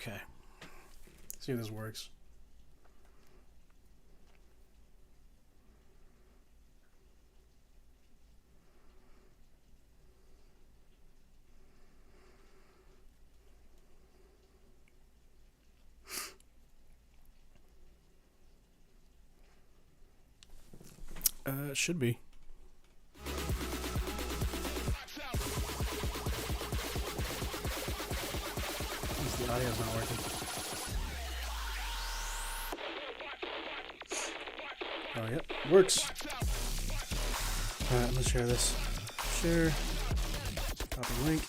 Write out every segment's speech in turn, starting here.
Okay. See if this works. It should be. The audio's not working. Oh, yep. Works. Alright, let's share this. Share. Copy link.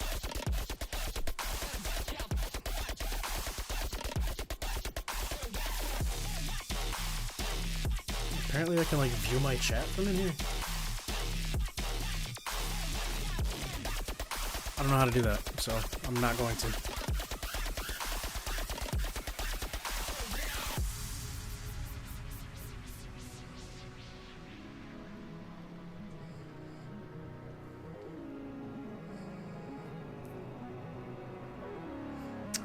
Apparently I can like view my chat from in here. I don't know how to do that, so I'm not going to.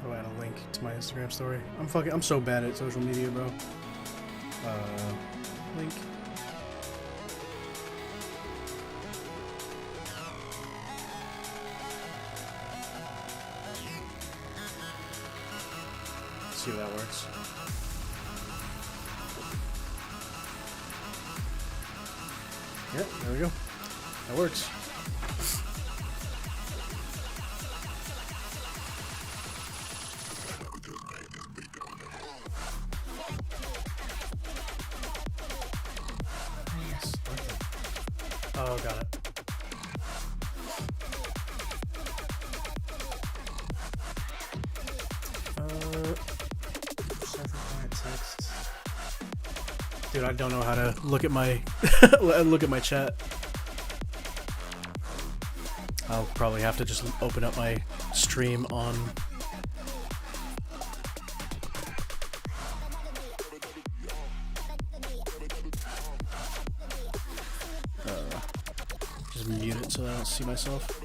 Oh, I add a link to my Instagram story. I'm so bad at social media, bro. Link. See if that works. Yep, there we go. That works. Oh, got it. Text. Dude, I don't know how to look at my chat. I'll probably have to just open up my stream on. Just mute it so I don't see myself.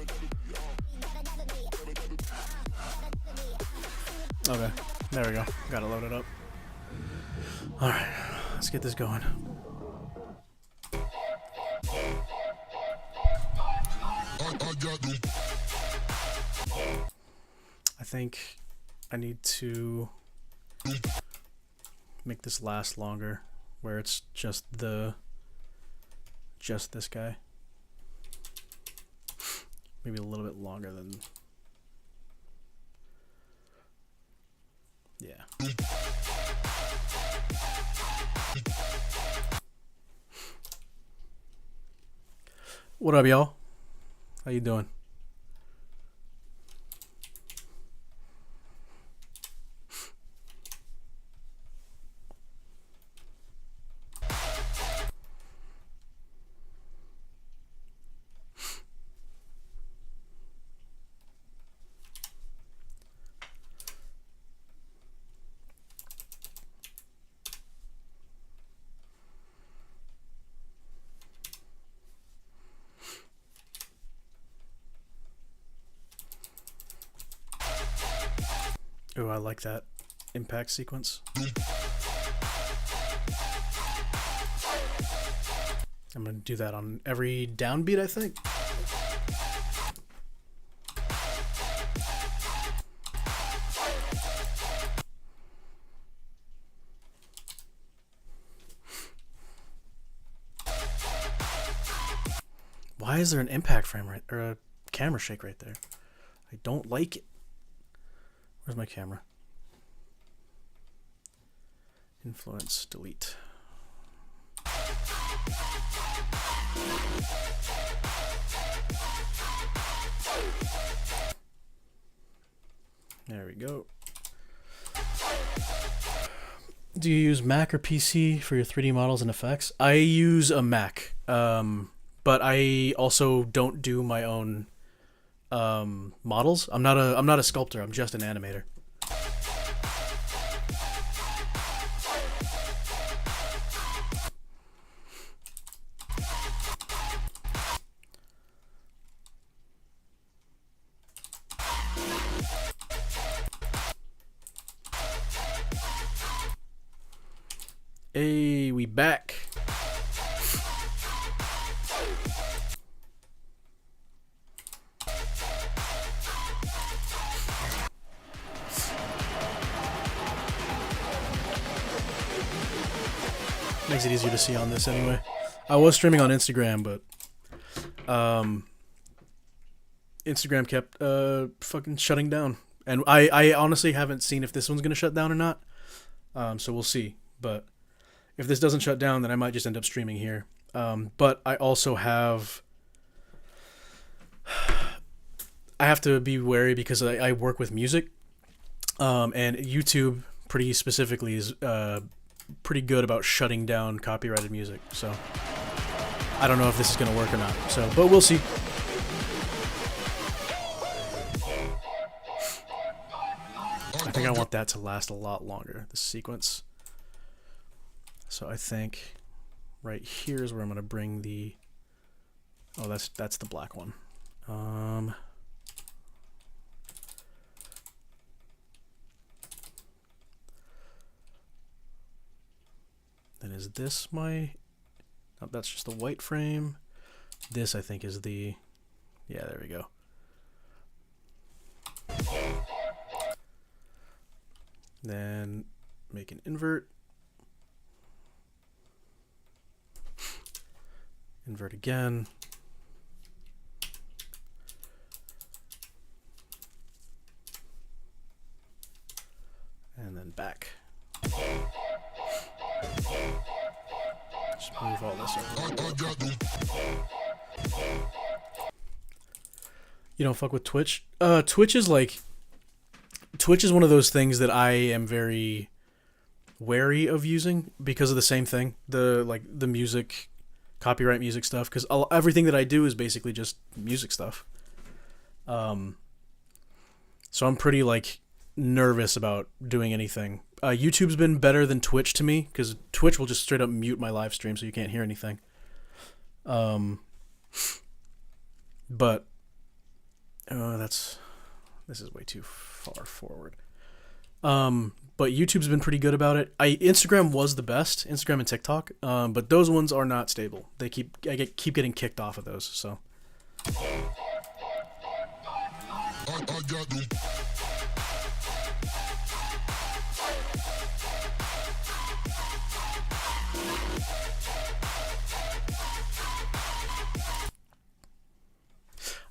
Okay, there we go. Got it loaded up. Alright, let's get this going. I think I need to make this last longer, where it's just this guy. Maybe a little bit longer than... Yeah. What up, y'all? How you doing? Ooh, I like that impact sequence. I'm gonna do that on every downbeat, I think. Why is there an impact frame right, or a camera shake right there? I don't like it. Where's my camera? Influence, delete. There we go. Do you use Mac or PC for your 3D models and effects? I use a Mac, but I also don't do my own models. I'm not a sculptor. I'm just an animator. Hey, we back. Makes it easier to see on this anyway. I was streaming on Instagram, but Instagram kept fucking shutting down. And I honestly haven't seen if this one's gonna shut down or not. So we'll see. But if this doesn't shut down, then I might just end up streaming here. But I also have to be wary because I work with music, and YouTube pretty specifically is pretty good about shutting down copyrighted music. So I don't know if this is gonna work or not. So, but we'll see. I think I want that to last a lot longer, this sequence. So I think right here is where I'm going to bring the... Oh, that's the black one. Then is this my... Oh, that's just the white frame. This, I think, is the... Yeah, there we go. Then make an invert. Invert again. And then back. Just move all this over. You don't fuck with Twitch? Twitch is one of those things that I am very wary of using because of the same thing. The music, copyright music stuff, because everything that I do is basically just music stuff. So I'm pretty nervous about doing anything. YouTube's been better than Twitch to me because Twitch will just straight up mute my live stream so you can't hear anything. But this is way too far forward. But YouTube's been pretty good about it. Instagram was the best, Instagram and TikTok. But those ones are not stable. I keep getting kicked off of those. So.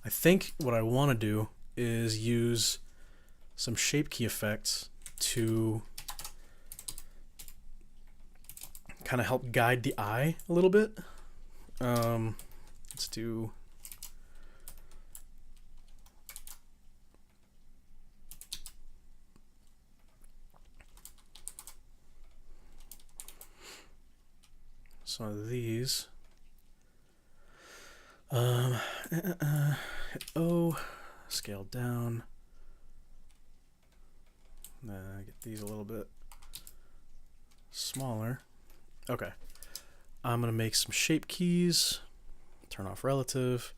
I think what I want to do is use some shape key effects to kind of help guide the eye a little bit. Let's do some of these. Scale down. Get these a little bit smaller. Okay. I'm gonna make some shape keys. Turn off relative.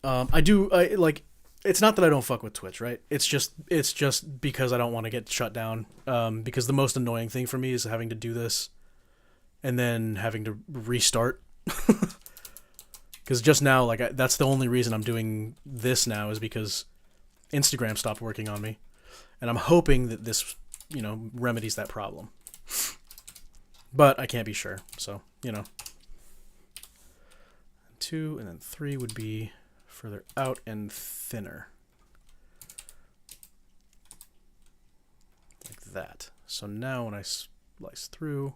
It's not that I don't fuck with Twitch, right? It's just because I don't want to get shut down. Because the most annoying thing for me is having to do this and then having to restart. Because just now, that's the only reason I'm doing this now is because Instagram stopped working on me. And I'm hoping that this, remedies that problem. But I can't be sure, so, 2 and then 3 would be further out and thinner. Like that. So now when I slice through,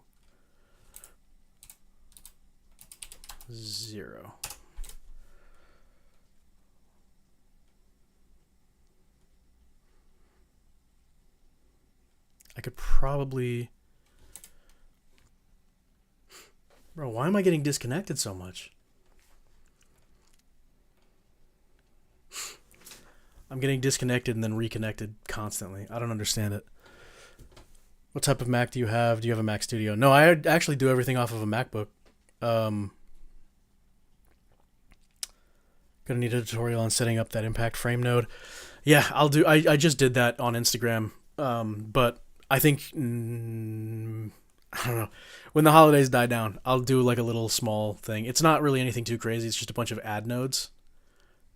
0. I could probably... Bro, why am I getting disconnected so much? I'm getting disconnected and then reconnected constantly. I don't understand it. What type of Mac do you have? Do you have a Mac Studio? No, I actually do everything off of a MacBook. Gonna need a tutorial on setting up that impact frame node. Yeah, I'll do. I just did that on Instagram. But I think I don't know. When the holidays die down, I'll do like a little small thing. It's not really anything too crazy. It's just a bunch of ad nodes,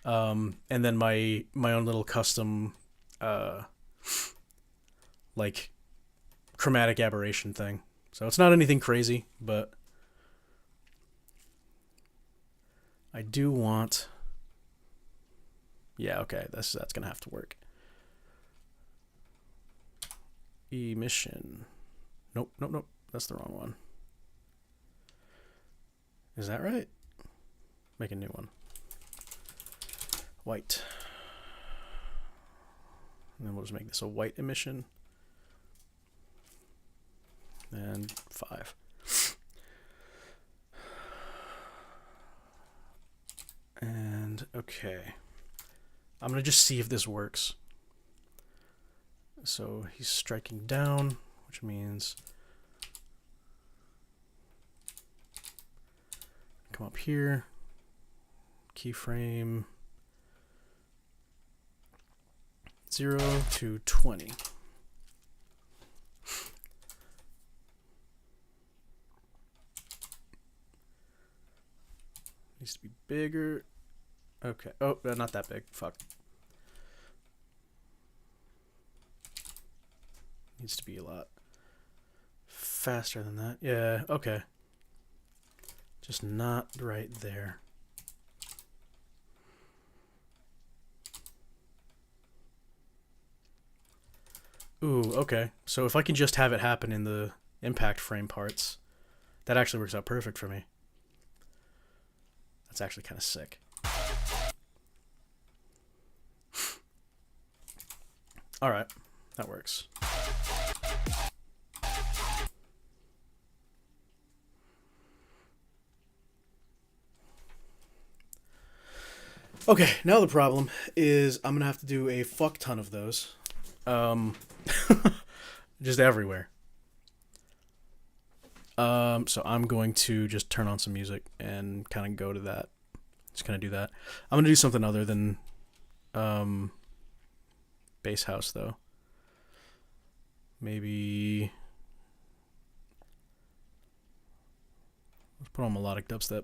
and then my own little custom, like chromatic aberration thing. So it's not anything crazy, but I do want. Yeah, okay, that's gonna have to work. Emission. Nope, nope, nope. That's the wrong one. Is that right? Make a new one. White. And then we'll just make this a white emission. And 5. And okay. I'm going to just see if this works. So he's striking down, which means come up here, keyframe 0 to 20. Needs to be bigger. Okay. Oh, not that big. Fuck. Needs to be a lot faster than that. Yeah, okay. Just not right there. Ooh, okay. So if I can just have it happen in the impact frame parts, that actually works out perfect for me. That's actually kind of sick. Alright, that works. Okay, now the problem is I'm gonna have to do a fuck ton of those. Just everywhere. So I'm going to just turn on some music and kind of go to that. Just kind of do that. I'm gonna do something other than bass house though. Maybe let's put on melodic dubstep.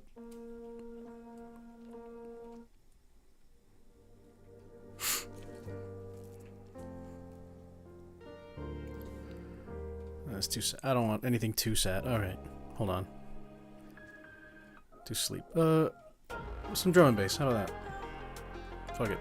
That's too sad. I don't want anything too sad. Alright, hold on. To sleep. Some drum and bass. How about that? Fuck it.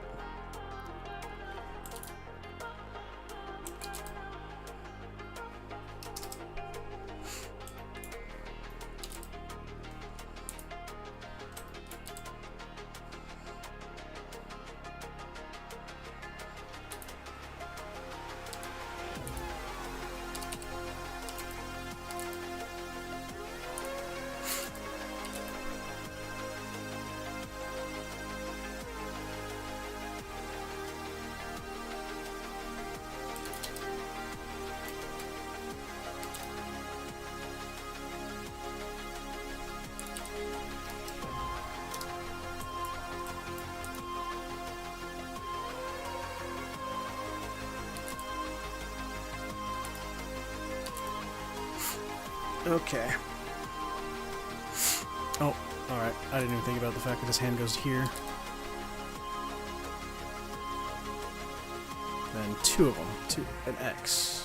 Okay. Oh, alright. I didn't even think about the fact that his hand goes here. Then 2 of them. 2. An X.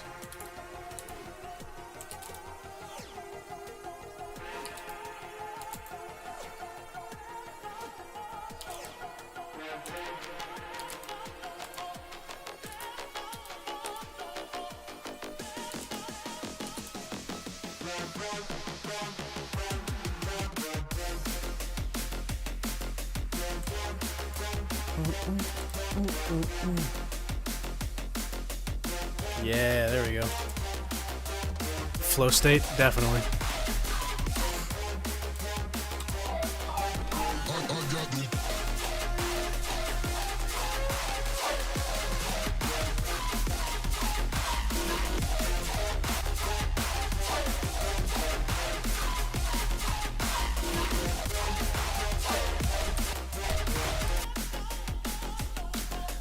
Yeah, there we go. Flow state, definitely.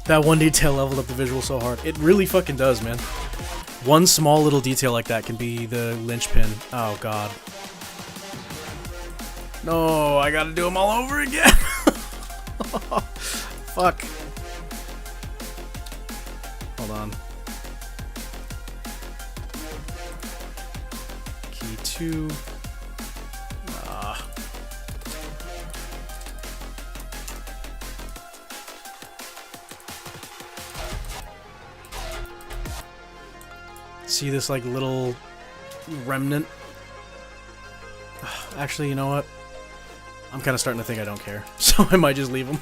That one detail leveled up the visual so hard. It really fucking does, man. One small little detail like that can be the linchpin. Oh god. No, I gotta do them all over again. Fuck. Hold on. Key 2. See this like little remnant? Actually, you know what? I'm kind of starting to think I don't care, so I might just leave them.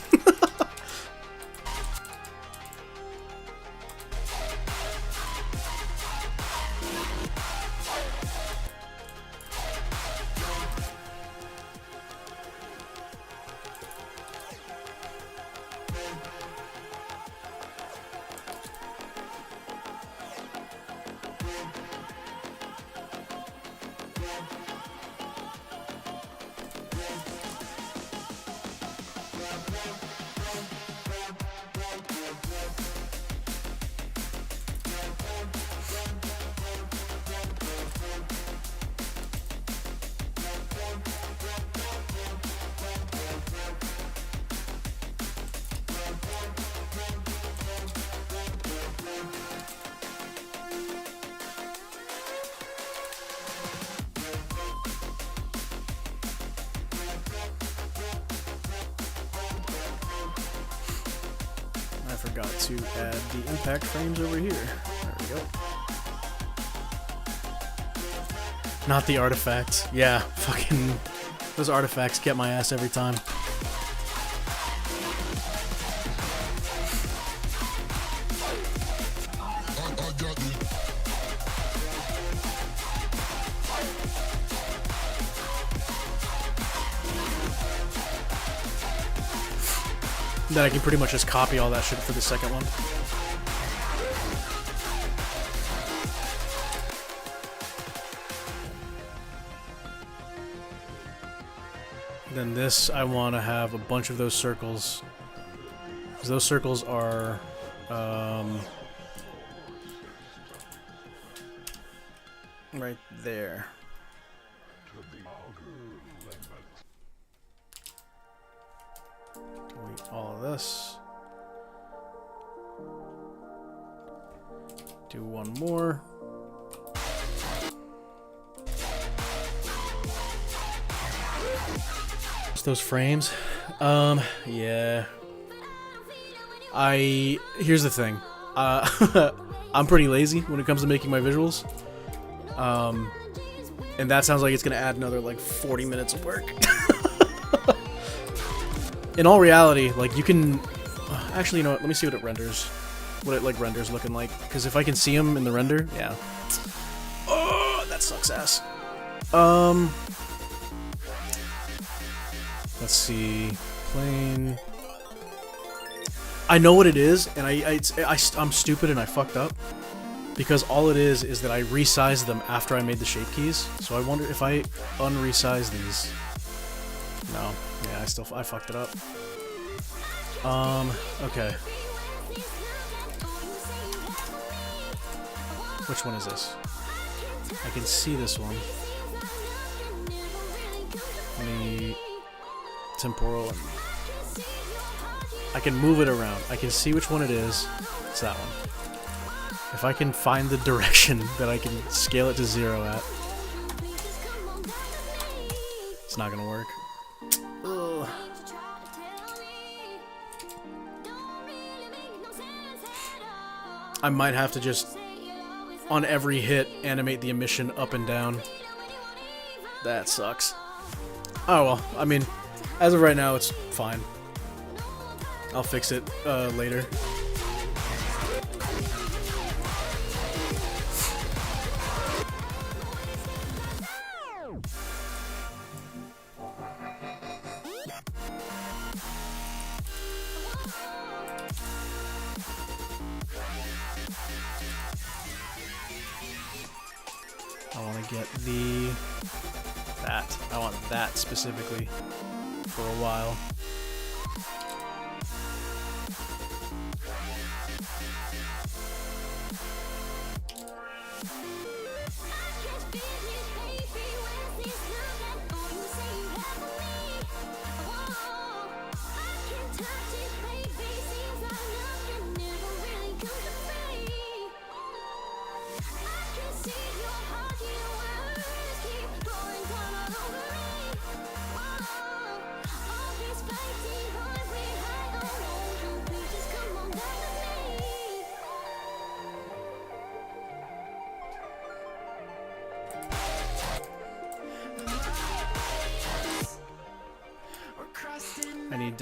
I forgot to add the impact frames over here. There we go. Not the artifacts. Yeah, fucking... those artifacts get my ass every time. Then I can pretty much just copy all that shit for the second one. Then this, I want to have a bunch of those circles. Because those circles are... right there. Delete all of this. Do one more. Just those frames. Yeah. Here's the thing. I'm pretty lazy when it comes to making my visuals. And that sounds like it's gonna add another like 40 minutes of work. In all reality, like you can actually, you know what, let me see what it renders. What it like renders looking like. Because if I can see them in the render, yeah. Oh, that sucks ass. Let's see. Plane. I know what it is, and I'm stupid and I fucked up. Because all it is that I resized them after I made the shape keys. So I wonder if I unresize these. No. Yeah, I fucked it up. Okay. Which one is this? I can see this one. The temporal. And I can move it around. I can see which one it is. It's that one. If I can find the direction that I can scale it to 0 at, it's not gonna work. Ugh. I might have to just, on every hit, animate the emission up and down. That sucks. Oh well, I mean, as of right now, it's fine. I'll fix it later. I want to get I want that specifically for a while.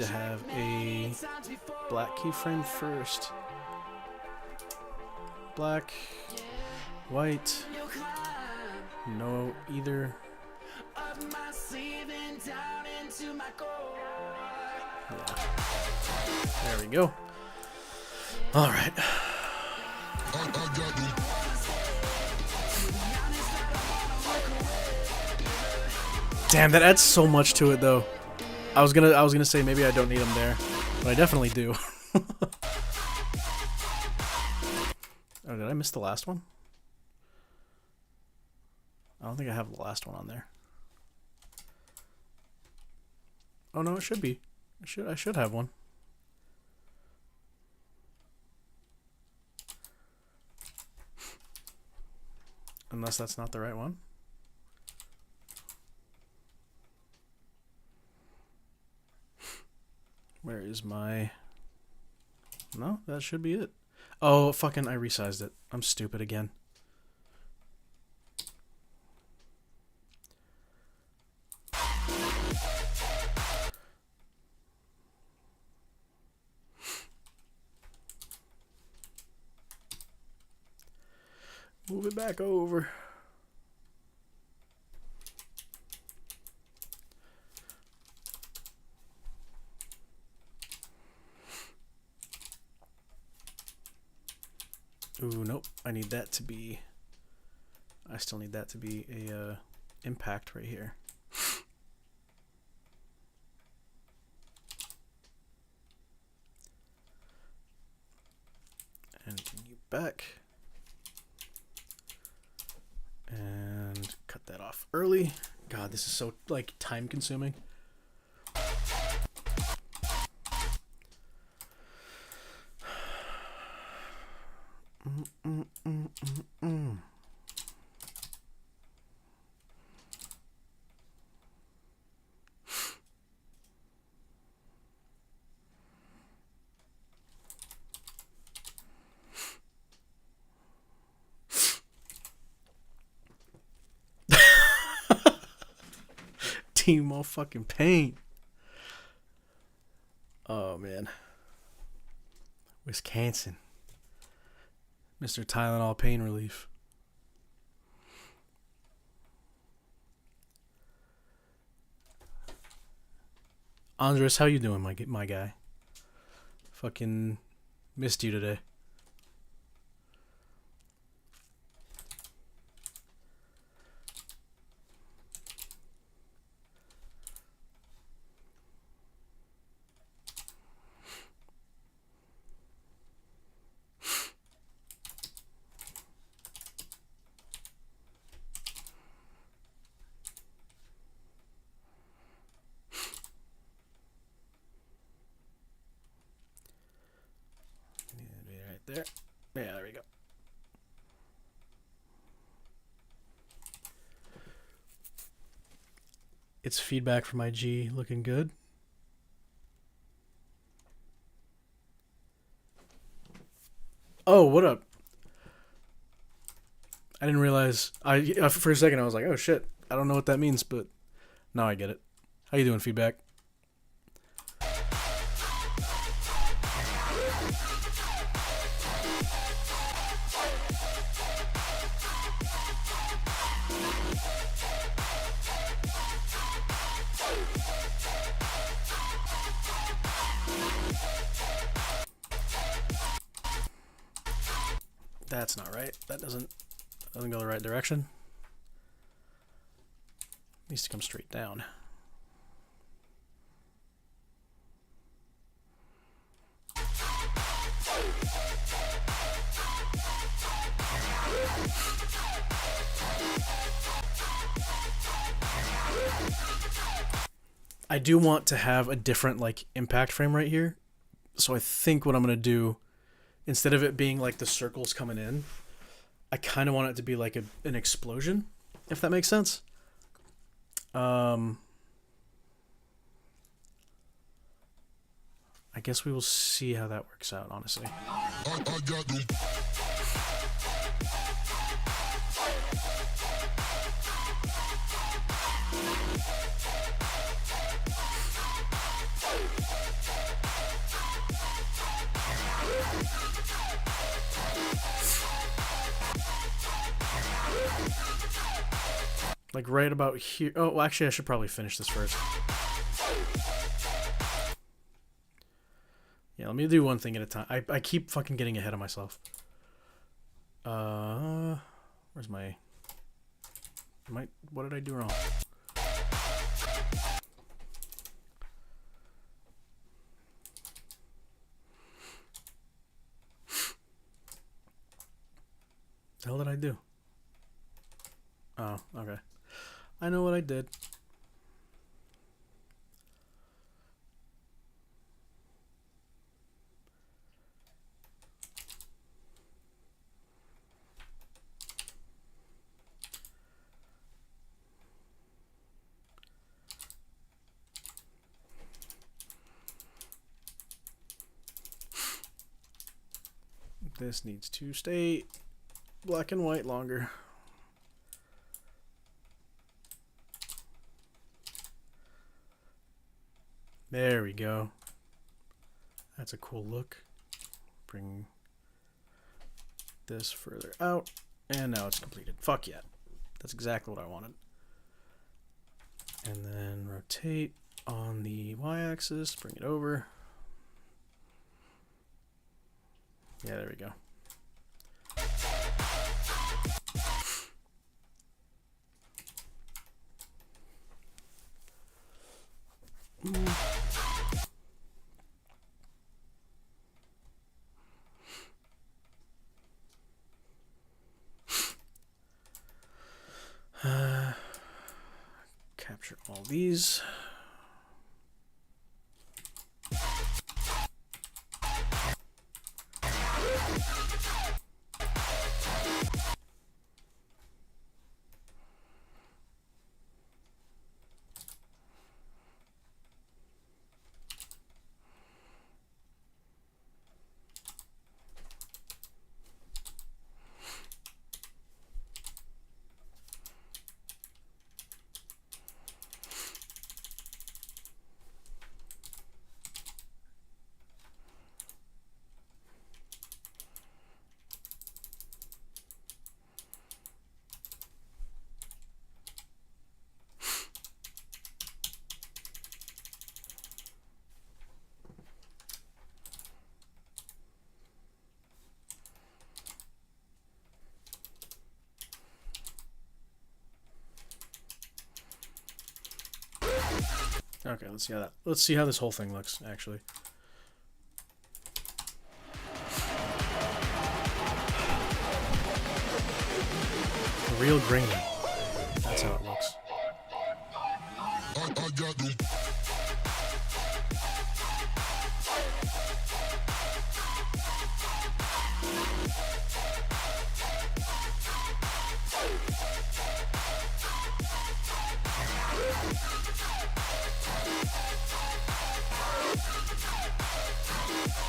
to have a black keyframe first. Black, white, no either. Yeah. There we go. All right. Damn, that adds so much to it, though. I was gonna say maybe I don't need them there, but I definitely do. Oh, did I miss the last one? I don't think I have the last one on there. Oh no, it should be. I should have one. Unless that's not the right one. Where is my... No, that should be it. Oh, fucking, I resized it. I'm stupid again. Move it back over. Ooh, nope. I need that to be... I still need that to be a impact right here. And you back. And cut that off early. God, this is so, like, time consuming. Team fucking pain. Oh man. Wisconsin. Mr. Tylenol pain relief. Andres, how you doing, my guy? Fucking missed you today. There. Yeah, there we go. It's feedback from IG looking good. Oh, what up? I didn't realize. For a second I was like, oh shit. I don't know what that means, but now I get it. How you doing, feedback? That's not right. That doesn't go the right direction. It needs to come straight down. I do want to have a different like impact frame right here. So I think what I'm going to do, instead of it being like the circles coming in, I kind of want it to be like an explosion, if that makes sense. I guess we will see how that works out, honestly. Like right about here. Oh, well, actually, I should probably finish this first. Yeah, let me do one thing at a time. I keep fucking getting ahead of myself. Where's my... What did I do wrong? The hell did I do? Oh, okay. I know what I did. This needs to stay black and white longer. There we go. That's a cool look. Bring this further out. And now it's completed. Fuck yeah. That's exactly what I wanted. And then rotate on the y-axis. Bring it over. Yeah, there we go. Capture all these. Okay, let's see how this whole thing looks actually. Real grainy. That's how it looks.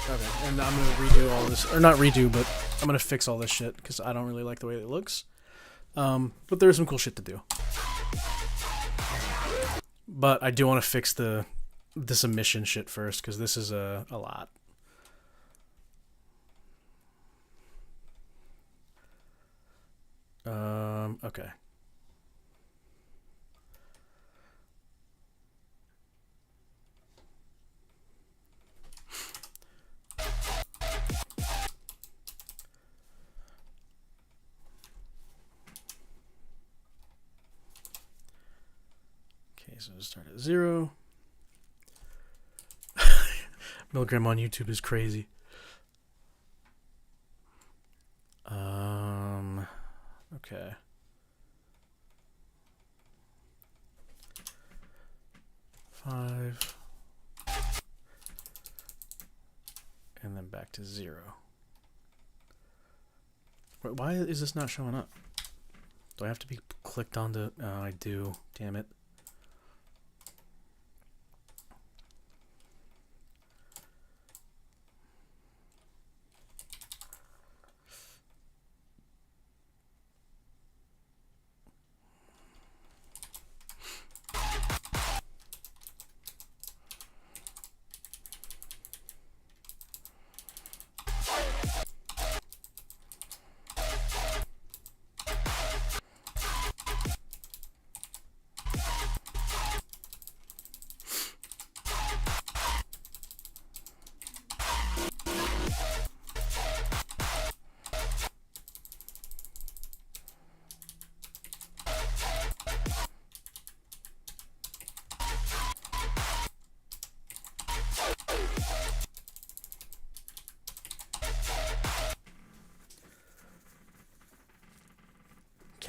Okay, and I'm gonna redo all this, or not redo, but I'm gonna fix all this shit because I don't really like the way it looks. But there's some cool shit to do. But I do want to fix this emission shit first because this is a lot. Okay. So start at 0. Milgram on YouTube is crazy. Okay. Five. And then back to 0. Wait, why is this not showing up? Do I have to be clicked onto? Oh, I do. Damn it.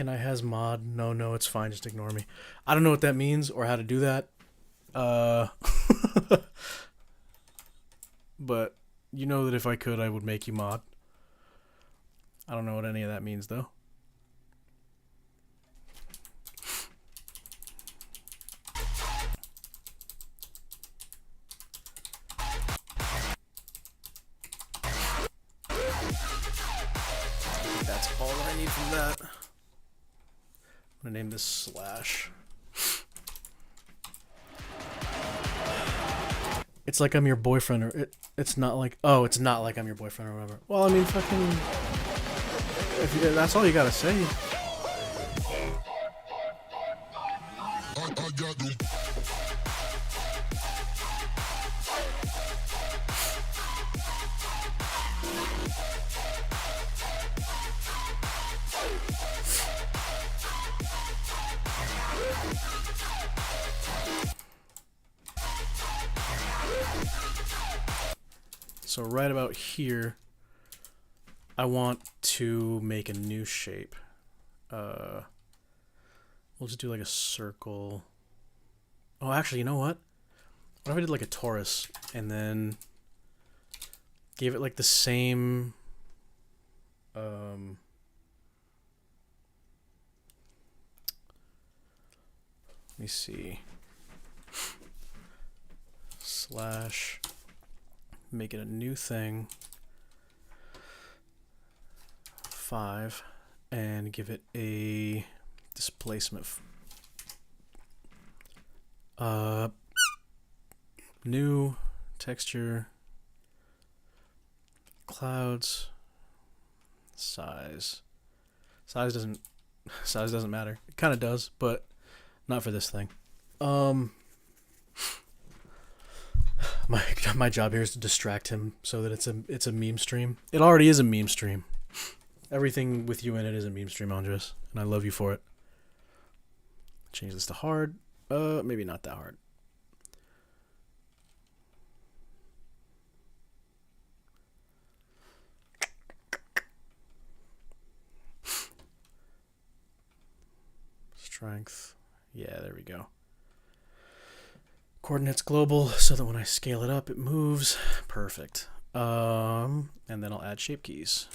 Can I has mod? No, it's fine. Just ignore me. I don't know what that means or how to do that. But you know that if I could, I would make you mod. I don't know what any of that means, though. That's all that I need from that. I'm gonna name this Slash. It's like I'm your boyfriend, or it's not like, oh, it's not like I'm your boyfriend or whatever. Well, I mean, fucking, that's all you gotta say. So right about here, I want to make a new shape. We'll just do like a circle. Oh, actually, you know what? What if I did like a torus and then gave it like the same let me see. Slash, make it a new thing, 5, and give it a displacement. New texture, clouds, size. Size doesn't matter. It kind of does, but not for this thing. My job here is to distract him so that it's a meme stream. It already is a meme stream. Everything with you in it is a meme stream, Andres, and I love you for it. Change this to hard. Maybe not that hard. Strength. Yeah, there we go. Coordinates global, so that when I scale it up, it moves. Perfect. And then I'll add shape keys.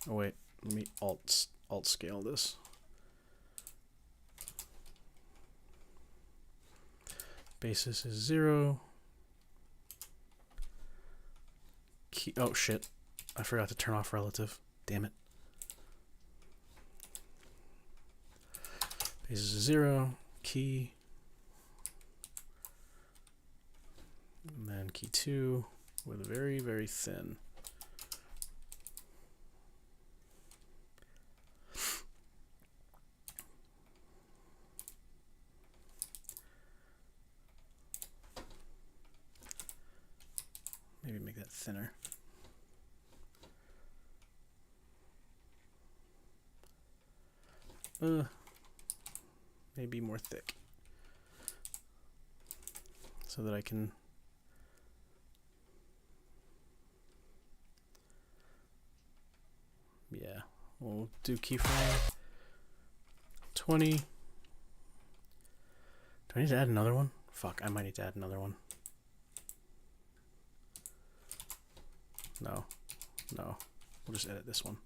Oh wait, let me alt scale this. Basis is 0. Key. Oh shit! I forgot to turn off relative. Damn it. Basis is 0. Key. And then key 2 with very, very thin. Maybe make that thinner. Maybe more thick. So that I can yeah, we'll do keyframe 20. Do I need to add another one? Fuck, I might need to add another one. No. We'll just edit this one.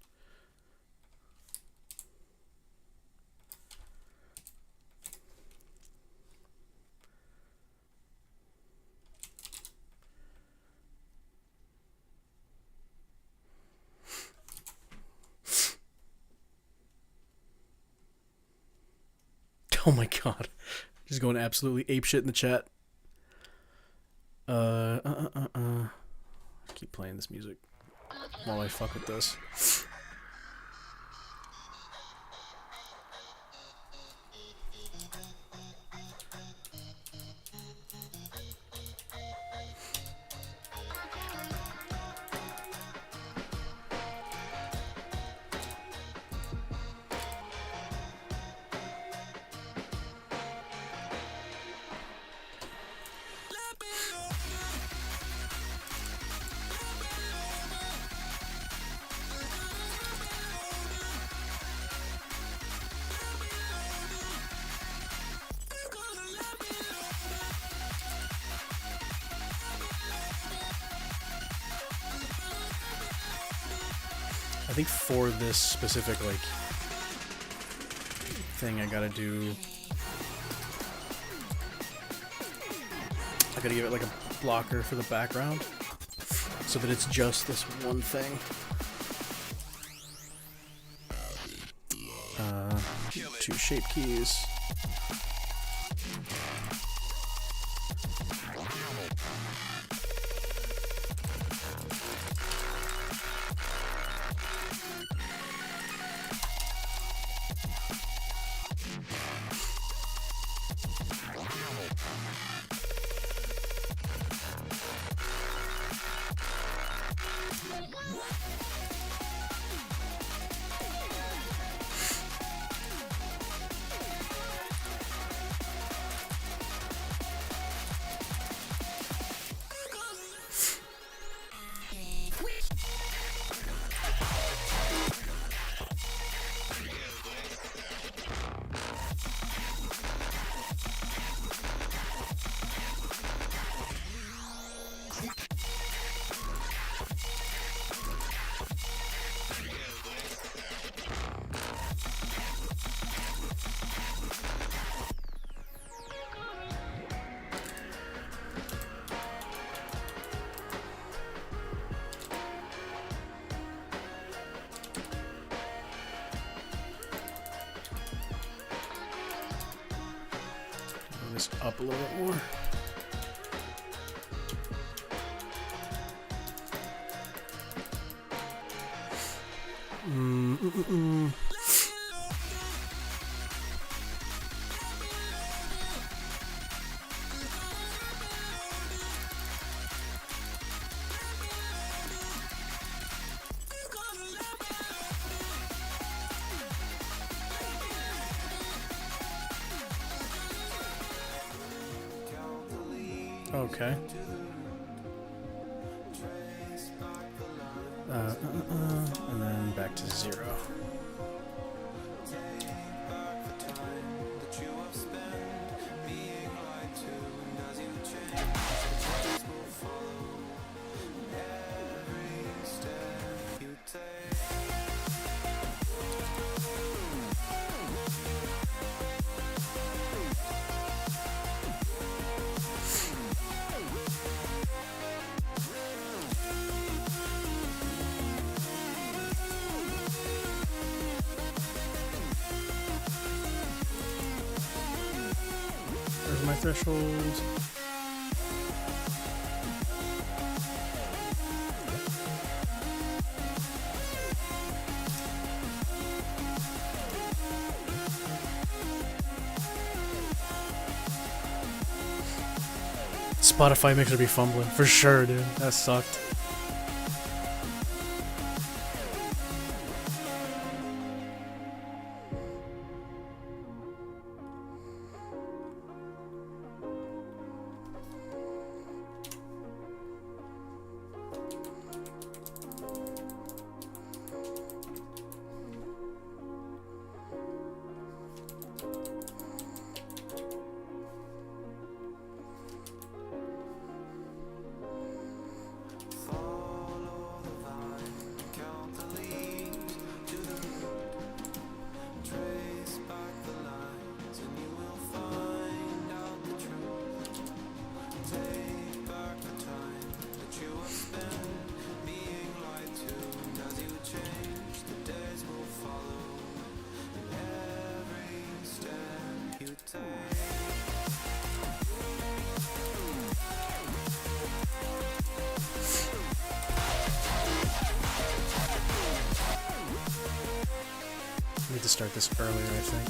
Oh my god. Just going absolutely apeshit in the chat. Keep playing this music while I fuck with this. I think for this specific like thing, I gotta give it like a blocker for the background, so that it's just this one thing. Two shape keys. Up a little bit more. Okay. And then back to 0. Where's my threshold? Spotify makes her be fumbling. For sure, dude. That sucked. Need to start this earlier, I think.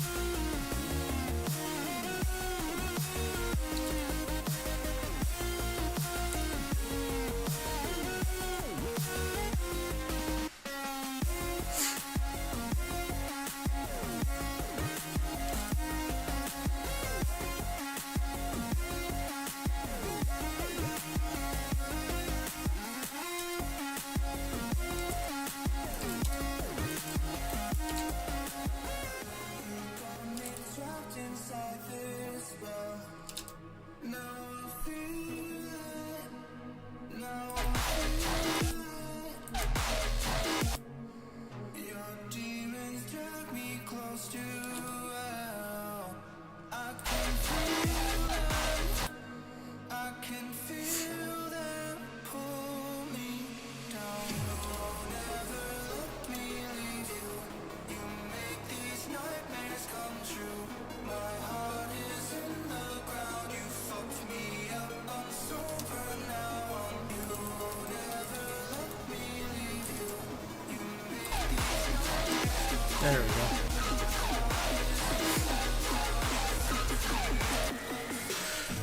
There we go.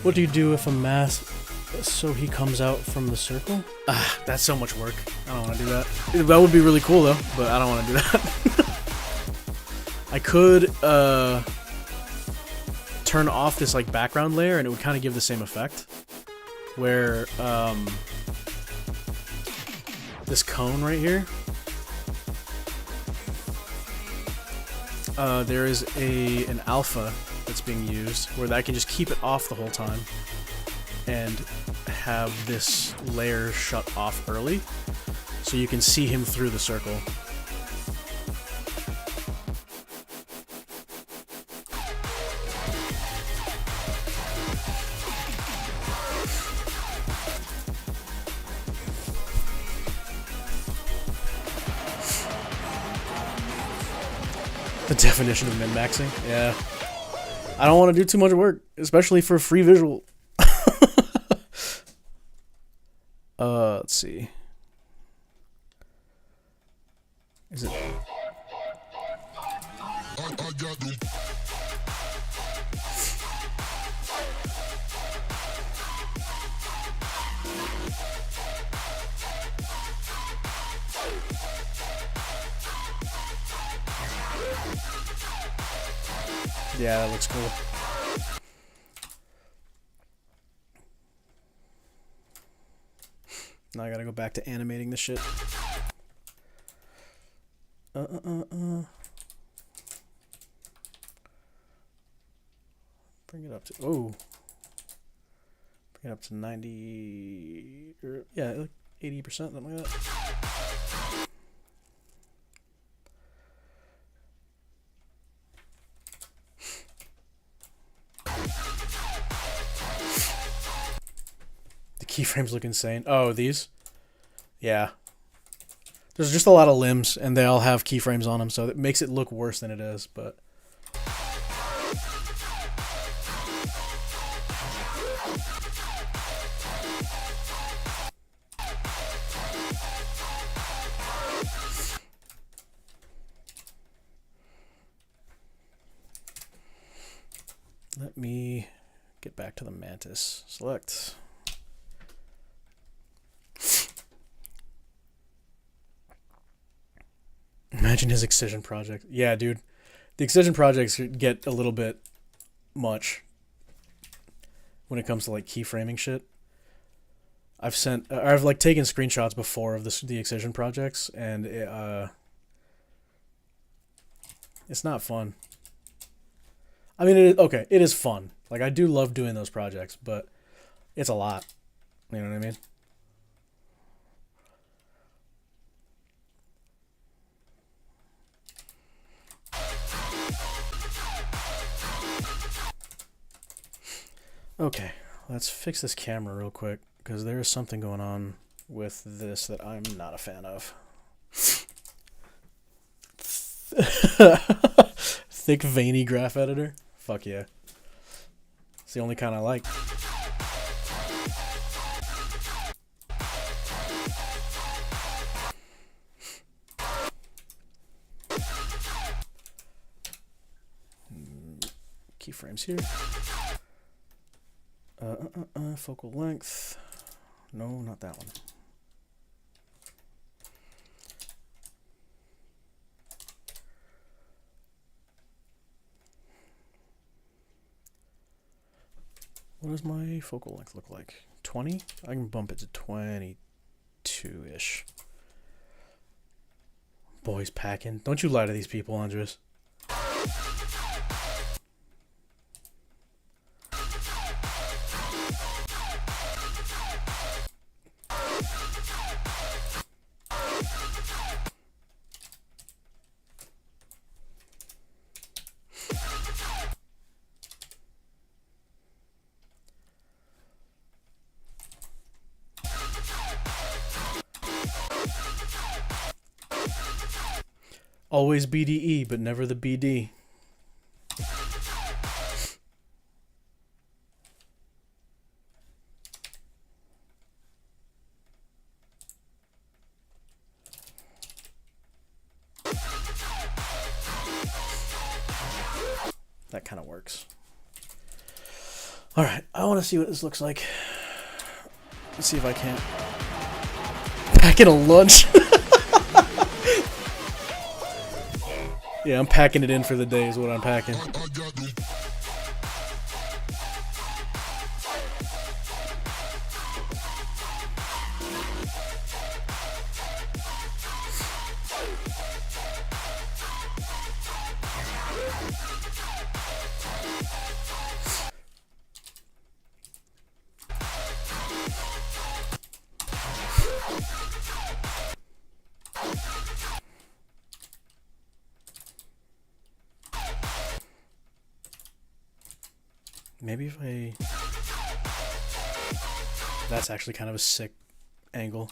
What do you do if a mass so he comes out from the circle? Ah, that's so much work. I don't want to do that. That would be really cool though, but I don't want to do that. I could turn off this like background layer and it would kind of give the same effect. Where this cone right here, there is an alpha that's being used where I can just keep it off the whole time and have this layer shut off early so you can see him through the circle. The definition of min-maxing? Yeah. I don't want to do too much work, especially for free visual. Let's see. Is it? Yeah, that looks cool. Now I gotta go back to animating this shit. Bring it up to, oh. Bring it up to 90, or, yeah, like 80%, something like that. Keyframes look insane. Oh, these? Yeah. There's just a lot of limbs, and they all have keyframes on them, so it makes it look worse than it is, but... Let me get back to the Mantis. Select... Imagine his Excision project. Yeah, dude. The Excision projects get a little bit much when it comes to like keyframing shit. I've like taken screenshots before of the Excision projects, and it's not fun. I mean, okay, it is fun. Like, I do love doing those projects, but it's a lot. You know what I mean? Okay, let's fix this camera real quick, because there is something going on with this that I'm not a fan of. Thick, veiny graph editor? Fuck yeah. It's the only kind I like. Keyframes here. Focal length. No, not that one. What does my focal length look like? 20? I can bump it to 22-ish. Boys packing. Don't you lie to these people, Andres. Always BDE, but never the BD. That kind of works. All right, I want to see what this looks like. Let's see if I can't pack in a lunch. Yeah, I'm packing it in for the day is what I'm packing. Maybe if I... That's actually kind of a sick angle.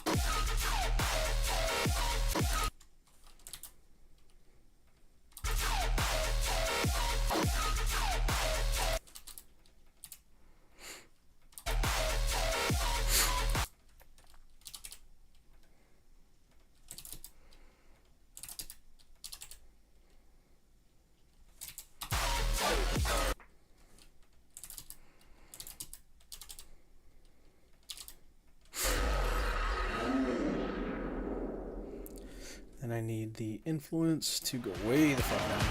And I need the influence to go way the fuck down.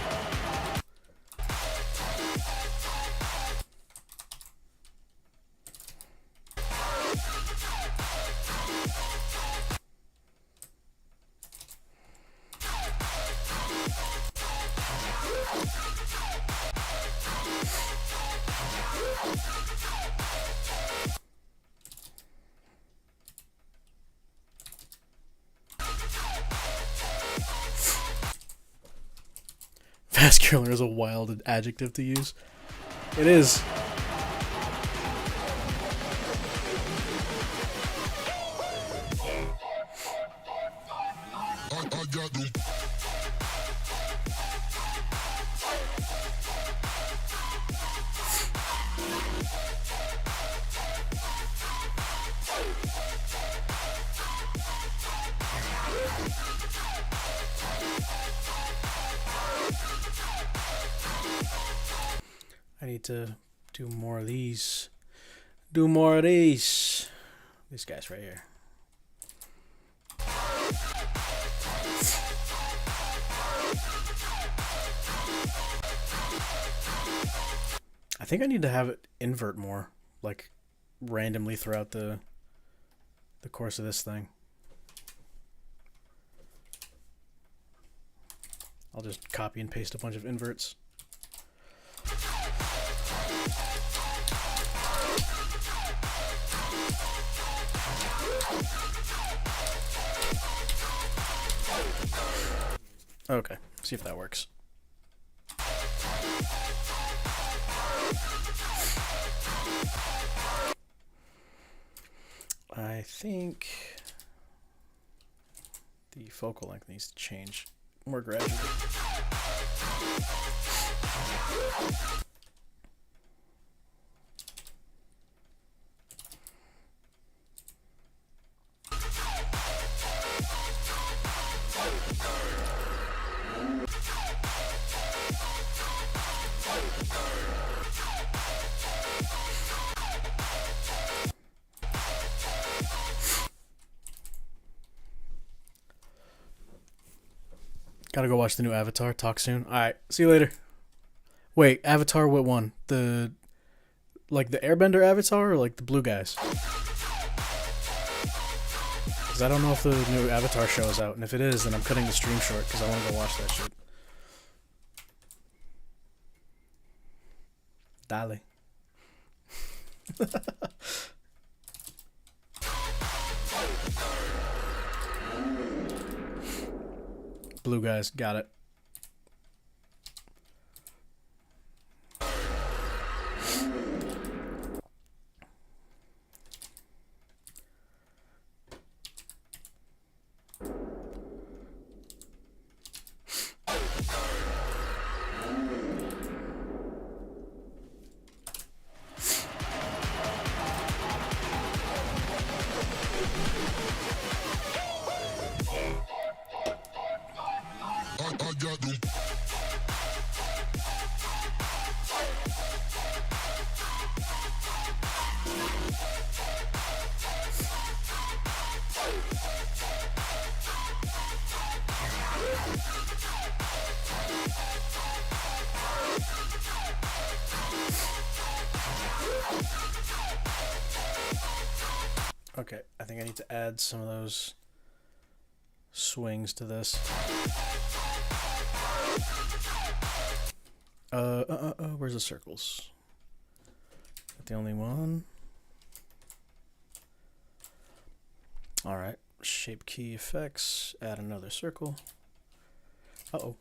Vascular is a wild adjective to use. It is. I need to do more of these. Do more of these. These guys right here. I think I need to have it invert more, like randomly throughout the course of this thing. I'll just copy and paste a bunch of inverts. Okay, see if that works. I think the focal length needs to change more gradually. Gotta go watch the new Avatar. Talk soon. Alright, see you later. Wait, Avatar what one? The Airbender Avatar or like the blue guys? Because I don't know if the new Avatar show is out, and if it is, then I'm cutting the stream short because I want to go watch that shit. Dale. Blue guys, got it. Okay, I think I need to add some of those swings to this. Where's the circles? Is that the only one? Alright, shape key effects, add another circle. Uh-oh.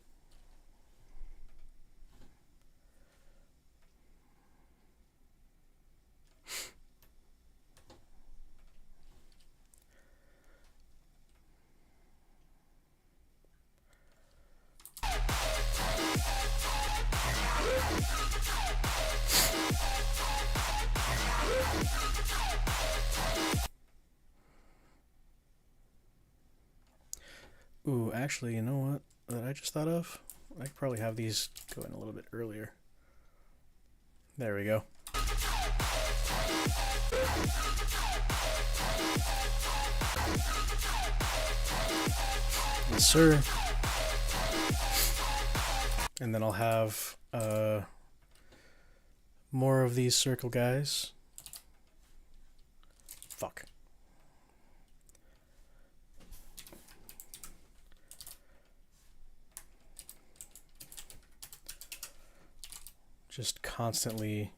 Ooh, actually, you know what that I just thought of? I could probably have these go in a little bit earlier. There we go. Yes, sir. And then I'll have more of these circle guys. Fuck. Just constantly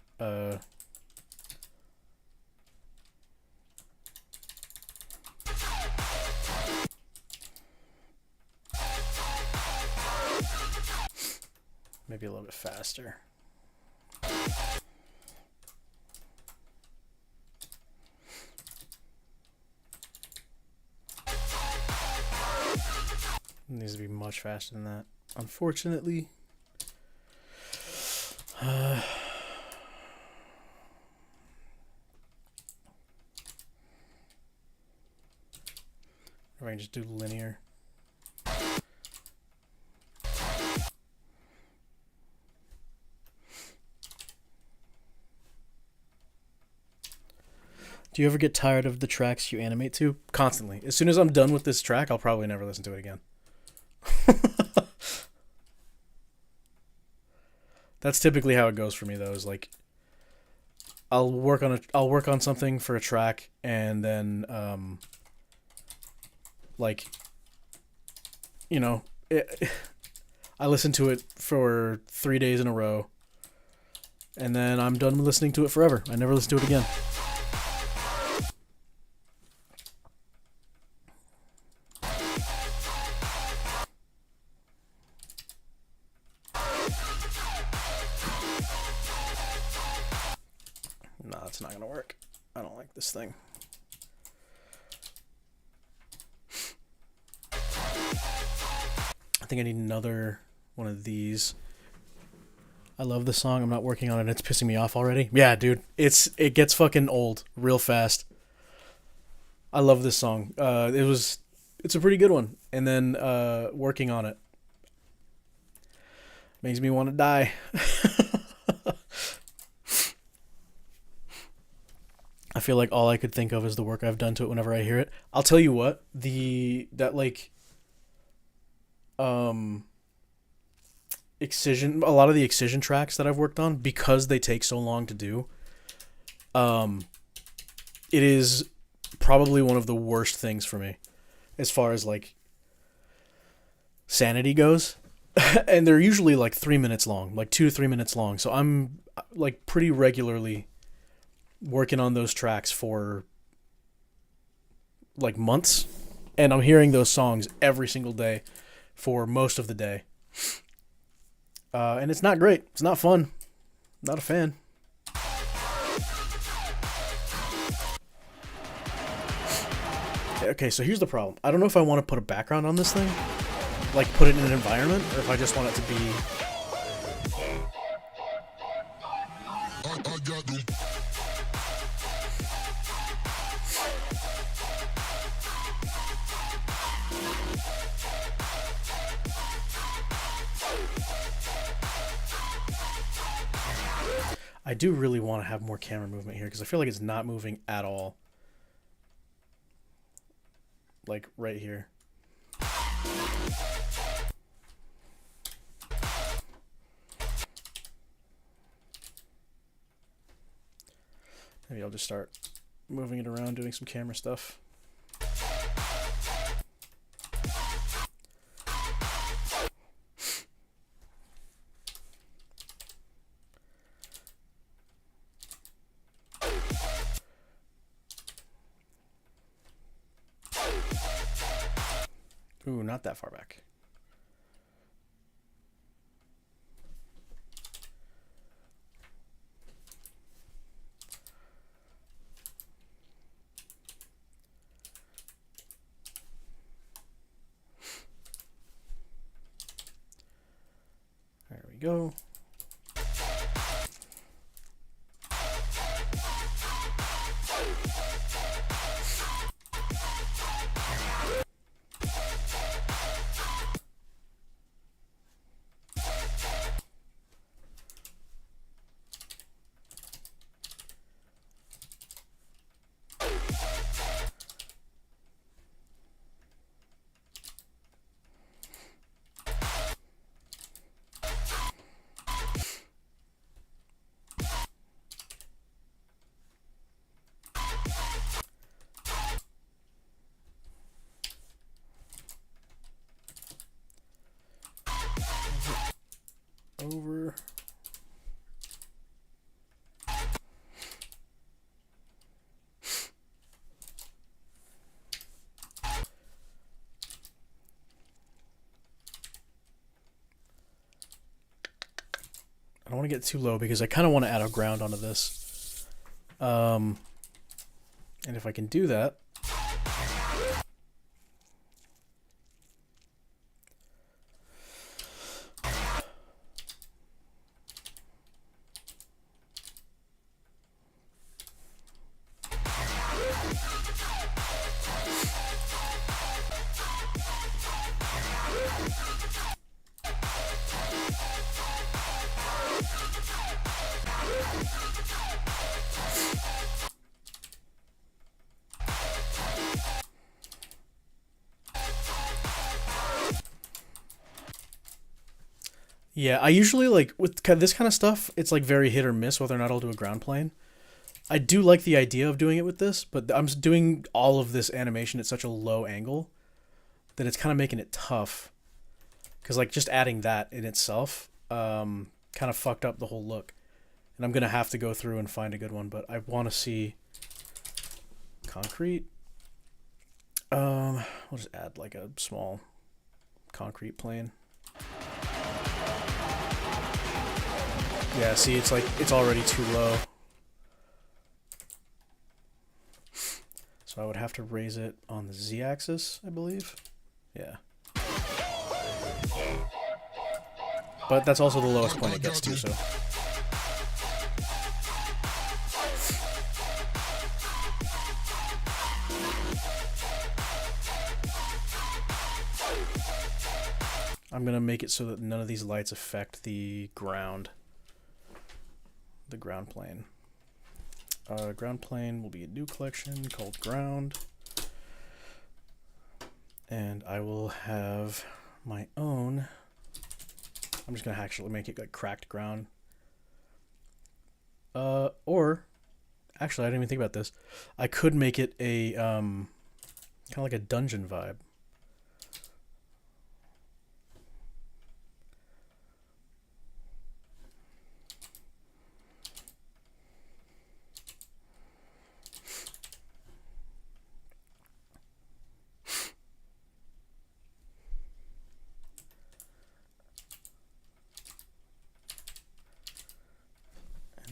maybe a little bit faster. It needs to be much faster than that, unfortunately. Or I can just do linear. Do you ever get tired of the tracks you animate to? Constantly. As soon as I'm done with this track, I'll probably never listen to it again. That's typically how it goes for me, though. Is like I'll work on something for a track, and then like, you know, I listen to it for 3 days in a row, and then I'm done listening to it forever. I never listen to it again. No, that's not gonna work. I don't like this thing. I think I need another one of these. I love the song. I'm not working on it. It's pissing me off already. Yeah, dude. It gets fucking old real fast. I love this song. It's a pretty good one. And then working on it makes me want to die. I feel like all I could think of is the work I've done to it whenever I hear it. I'll tell you what, Excision, a lot of the Excision tracks that I've worked on, because they take so long to do, it is probably one of the worst things for me as far as like sanity goes. And they're usually like 3 minutes long, like 2 to 3 minutes long. So I'm like pretty regularly working on those tracks for like months, and I'm hearing those songs every single day for most of the day. And it's not great. It's not fun. Not a fan. Okay, so here's the problem. I don't know if I want to put a background on this thing, like put it in an environment, or if I just want it to be... I do really want to have more camera movement here, because I feel like it's not moving at all. Like right here. Maybe I'll just start moving it around, doing some camera stuff. Ooh, not that far back. There we go. Over. I don't want to get too low because I kind of want to add a ground onto this. And if I can do that, yeah, I usually like with this kind of stuff, it's like very hit or miss whether or not I'll do a ground plane. I do like the idea of doing it with this, but I'm doing all of this animation at such a low angle that it's kind of making it tough. Because like just adding that in itself kind of fucked up the whole look. And I'm going to have to go through and find a good one, but I want to see concrete. We'll just add like a small concrete plane. Yeah, see, it's like, it's already too low. So I would have to raise it on the z-axis, I believe. Yeah. But that's also the lowest point it gets to, so. I'm gonna make it so that none of these lights affect the ground. The ground plane. Ground plane will be a new collection called ground. And I will have my own. I'm just gonna actually make it like cracked ground. Or actually I didn't even think about this. I could make it a kind of like a dungeon vibe.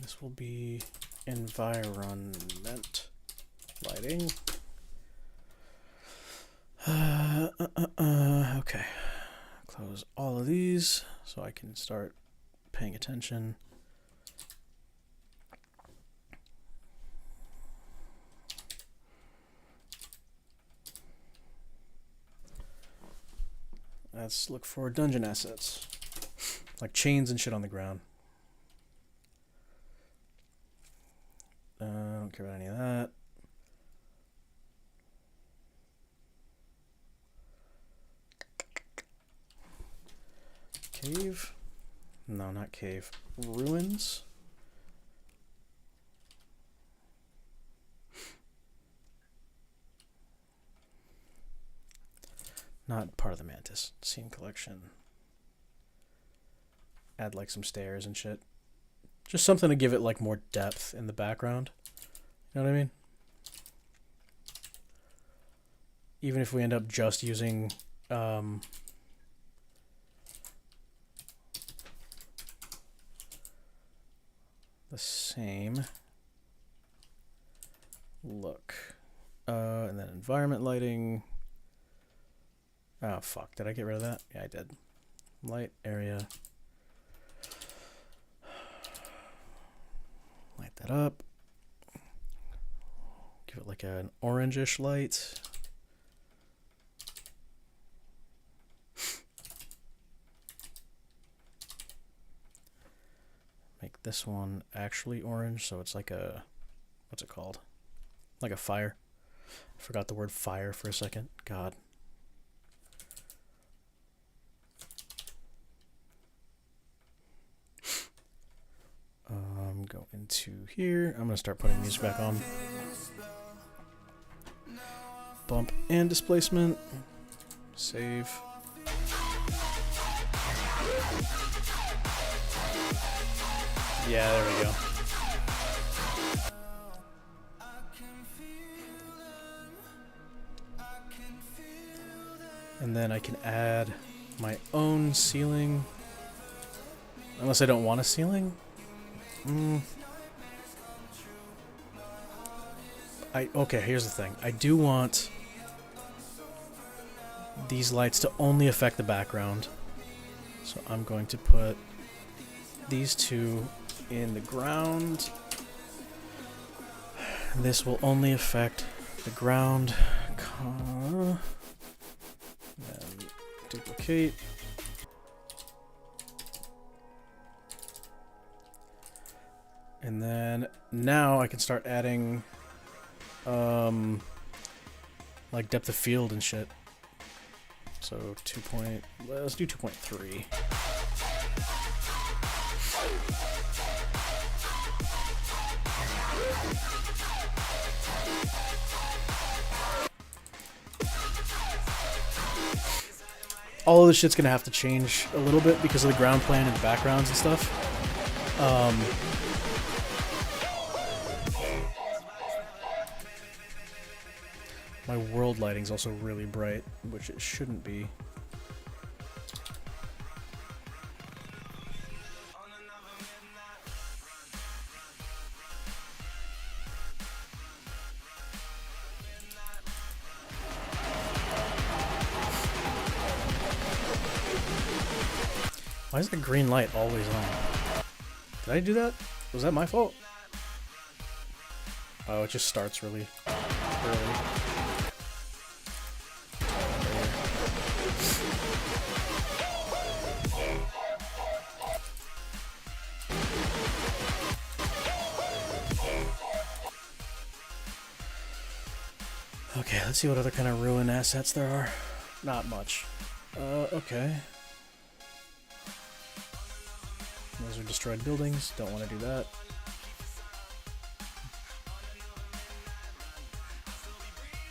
This will be environment lighting. Okay. Close all of these so I can start paying attention. Let's look for dungeon assets, like chains and shit on the ground. I don't care about any of that. Cave? No, not cave. Ruins? Not part of the Mantis. Scene collection. Add like some stairs and shit. Just something to give it like more depth in the background. You know what I mean? Even if we end up just using the same look. And then environment lighting. Oh, fuck. Did I get rid of that? Yeah, I did. Light area. Light that up. Give it like an orangish light. Make this one actually orange, so it's like a, what's it called? Like a fire. I forgot the word fire for a second. God. Go into here. I'm gonna start putting these back on. Bump and displacement. Save. Yeah, there we go. And then I can add my own ceiling. Unless I don't want a ceiling. Okay, here's the thing. I do want these lights to only affect the background. So I'm going to put these two in the ground. This will only affect the ground. Then duplicate. And then now I can start adding like depth of field and shit. So let's do 2.3. All of this shit's gonna have to change a little bit because of the ground plane and the backgrounds and stuff. My world lighting's also really bright, which it shouldn't be. Why is the green light always on? Did I do that? Was that my fault? Oh, it just starts really early. Okay, let's see what other kind of ruin assets there are. Not much. Okay. Those are destroyed buildings. Don't want to do that.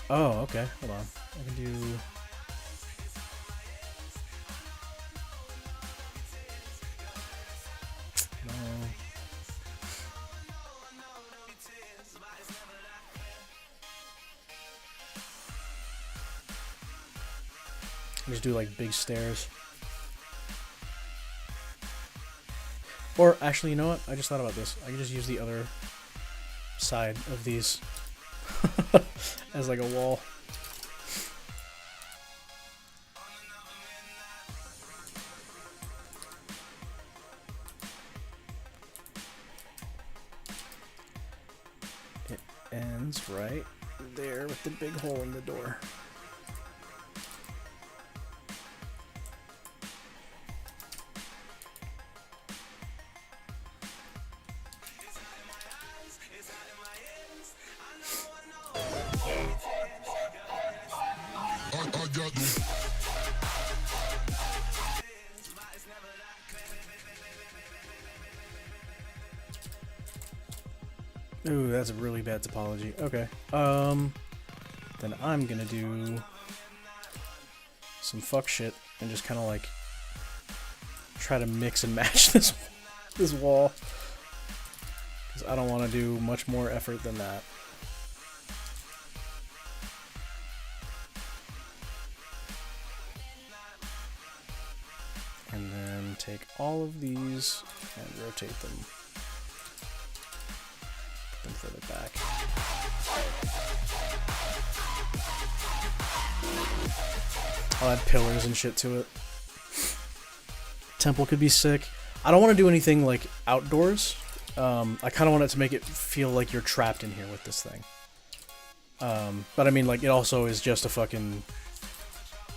Oh, okay. Hold on. I can do... No. Just do like big stairs. Or actually, you know what? I just thought about this. I can just use the other side of these as like a wall. It ends right there with the big hole in the door. Ooh, that's a really bad topology. Okay. Then I'm gonna do some fuck shit and just kind of like try to mix and match this wall, because I don't want to do much more effort than that. And then take all of these and rotate them. Put them further back. I'll add pillars and shit to it. Temple could be sick. I don't want to do anything like outdoors. I kind of want it to make it feel like you're trapped in here with this thing. But I mean, like, it also is just a fucking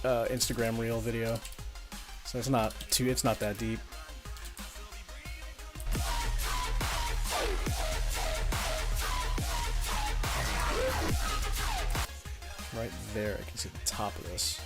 Instagram reel video. So it's not that deep. Right there, I can see the top of this.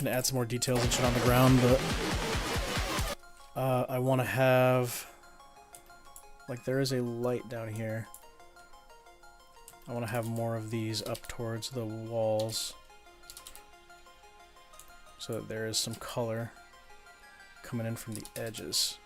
Gonna add some more details and shit on the ground, but I want to have, like, there is a light down here. I want to have more of these up towards the walls so that there is some color coming in from the edges.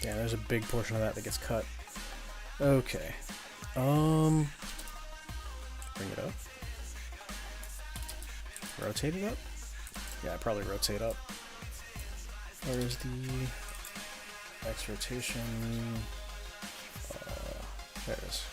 Yeah, there's a big portion of that gets cut. Okay. Bring it up. Rotate it up? Yeah, probably rotate up. Where's the X rotation? There it is.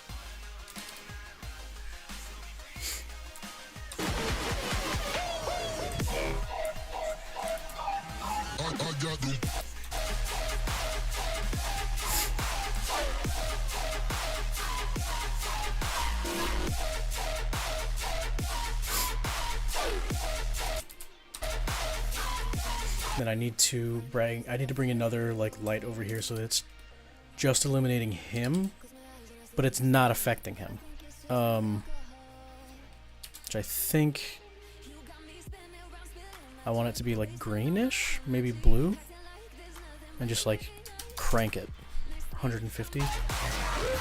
Then I need to bring another like light over here so that it's just illuminating him, but it's not affecting him. Which I think I want it to be like greenish, maybe blue, and just like crank it 150.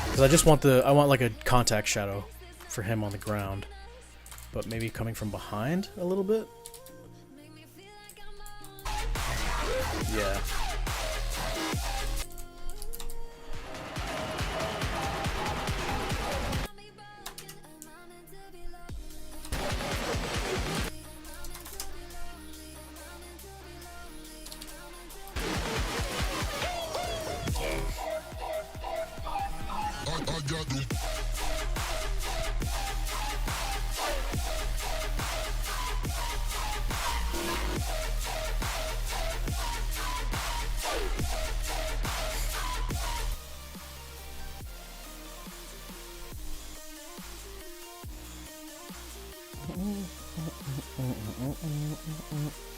Because I want like a contact shadow for him on the ground, but maybe coming from behind a little bit. Yeah.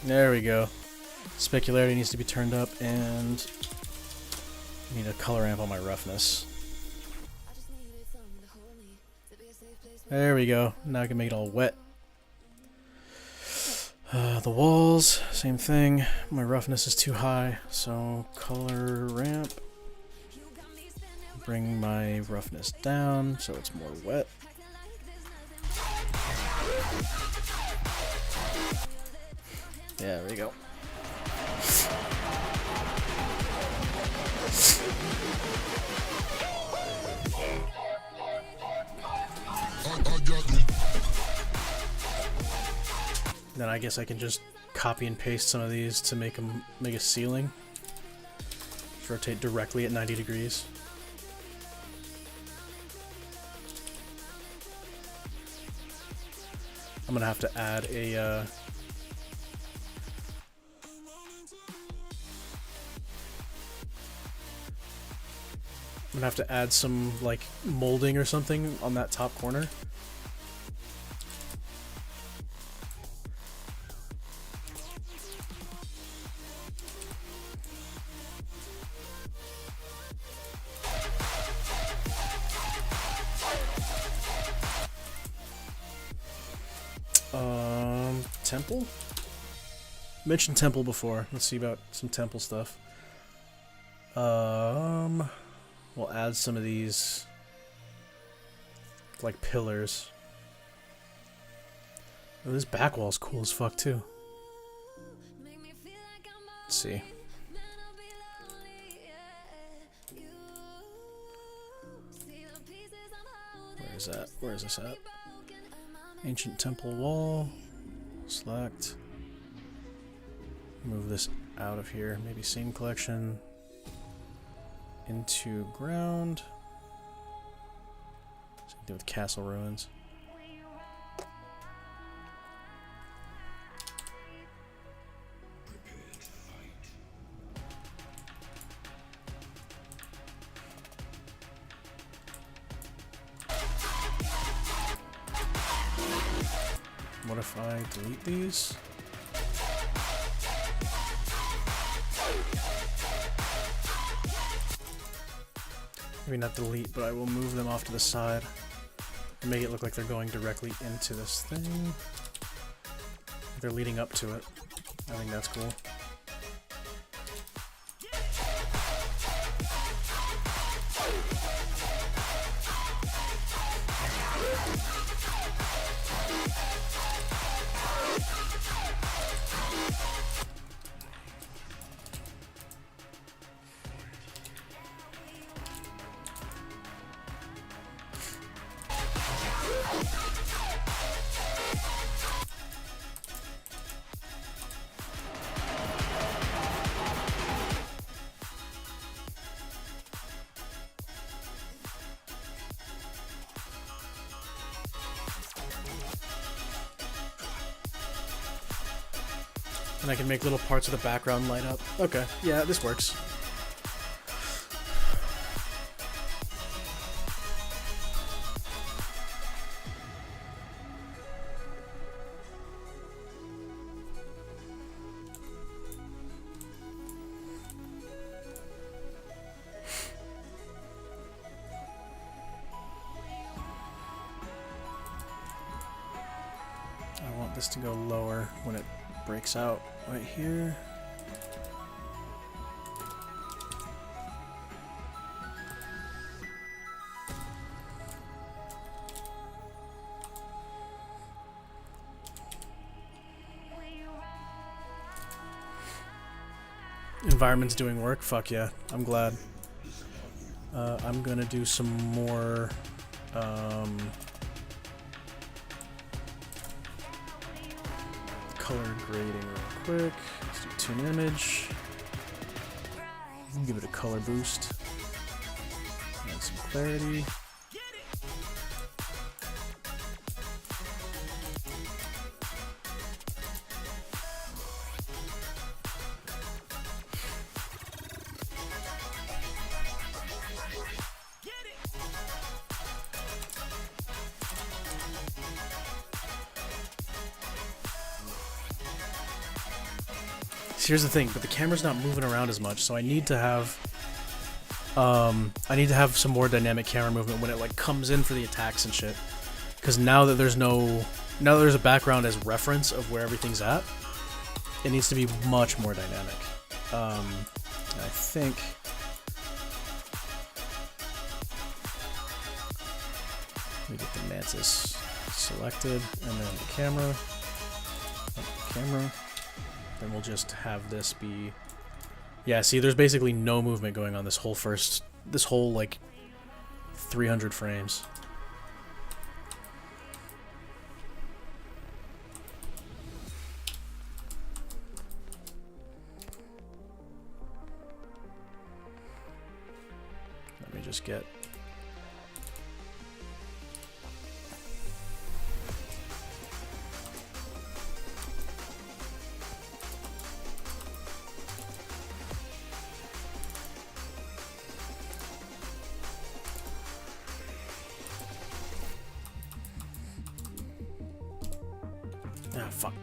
There we go. Specularity needs to be turned up, and I need a color amp on my roughness. There we go. Now I can make it all wet. The walls, same thing. My roughness is too high, so color ramp. Bring my roughness down so it's more wet. Yeah, there we go. Then I guess I can just copy and paste some of these to make a ceiling. rotate directly at 90 degrees. I'm gonna have to add a I'm gonna have to add some like molding or something on that top corner. Temple? Mentioned temple before. Let's see about some temple stuff. We'll add some of these like pillars. Oh, this back wall's cool as fuck too. Let's see. Where is that? Where is this at? Ancient temple wall. Select. Move this out of here. Maybe scene collection. Into ground. Same thing with castle ruins. What if I delete these? Maybe not delete, but I will move them off to the side and make it look like they're going directly into this thing. They're leading up to it. I think that's cool. And I can make little parts of the background light up. Okay, yeah, this works. I want this to go lower when it breaks out right here. Environment's doing work? Fuck yeah, I'm glad. I'm gonna do some more color grading real quick. Let's do tune image. Give it a color boost. Add some clarity. Here's the thing, but the camera's not moving around as much, so I need to have some more dynamic camera movement when it like comes in for the attacks and shit. Because now that there's a background as reference of where everything's at, it needs to be much more dynamic. I think let me get the Mantis selected and then the camera. Then we'll just have this be... Yeah, see, there's basically no movement going on this whole, like, 300 frames. just get. Ah, fuck.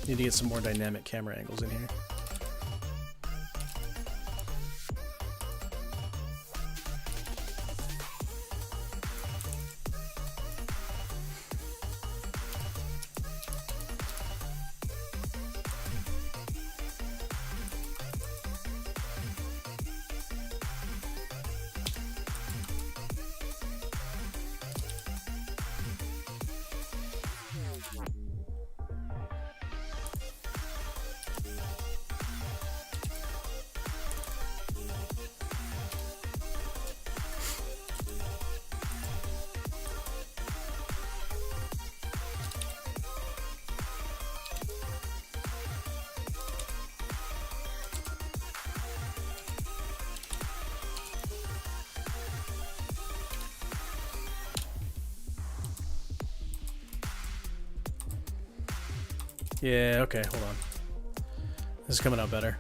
Need to get some more dynamic camera angles in here. Yeah, okay, hold on. This is coming out better.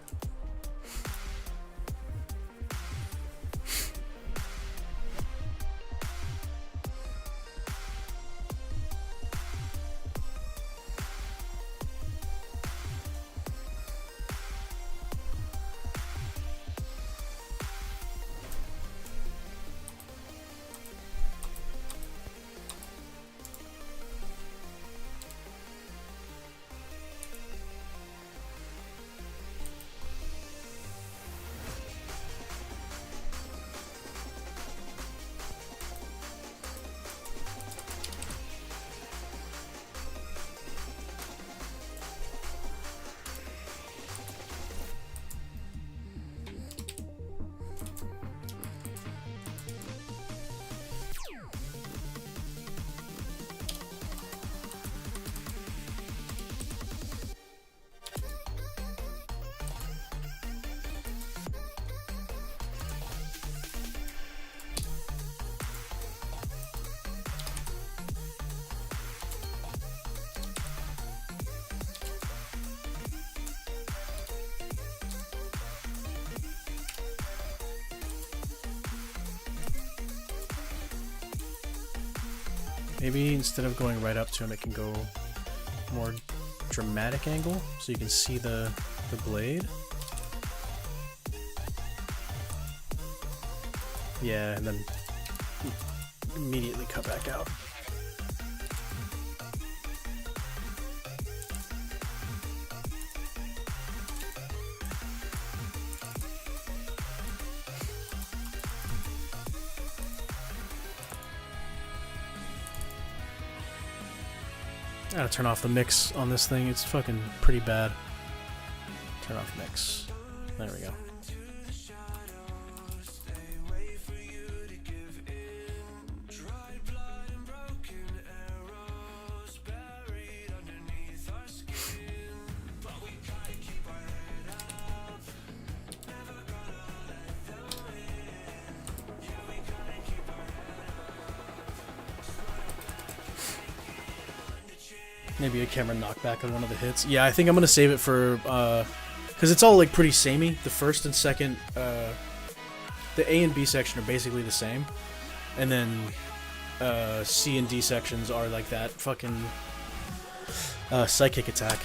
Maybe instead of going right up to him, it can go more dramatic angle so you can see the blade. Yeah, and then immediately cut back out. I gotta turn off the mix on this thing. It's fucking pretty bad. Turn off mix. There we go. Maybe a camera knockback on one of the hits. Yeah, I think I'm gonna save it for because it's all like pretty samey. The first and second, the A and B section are basically the same, and then C and D sections are like that fucking psychic attack.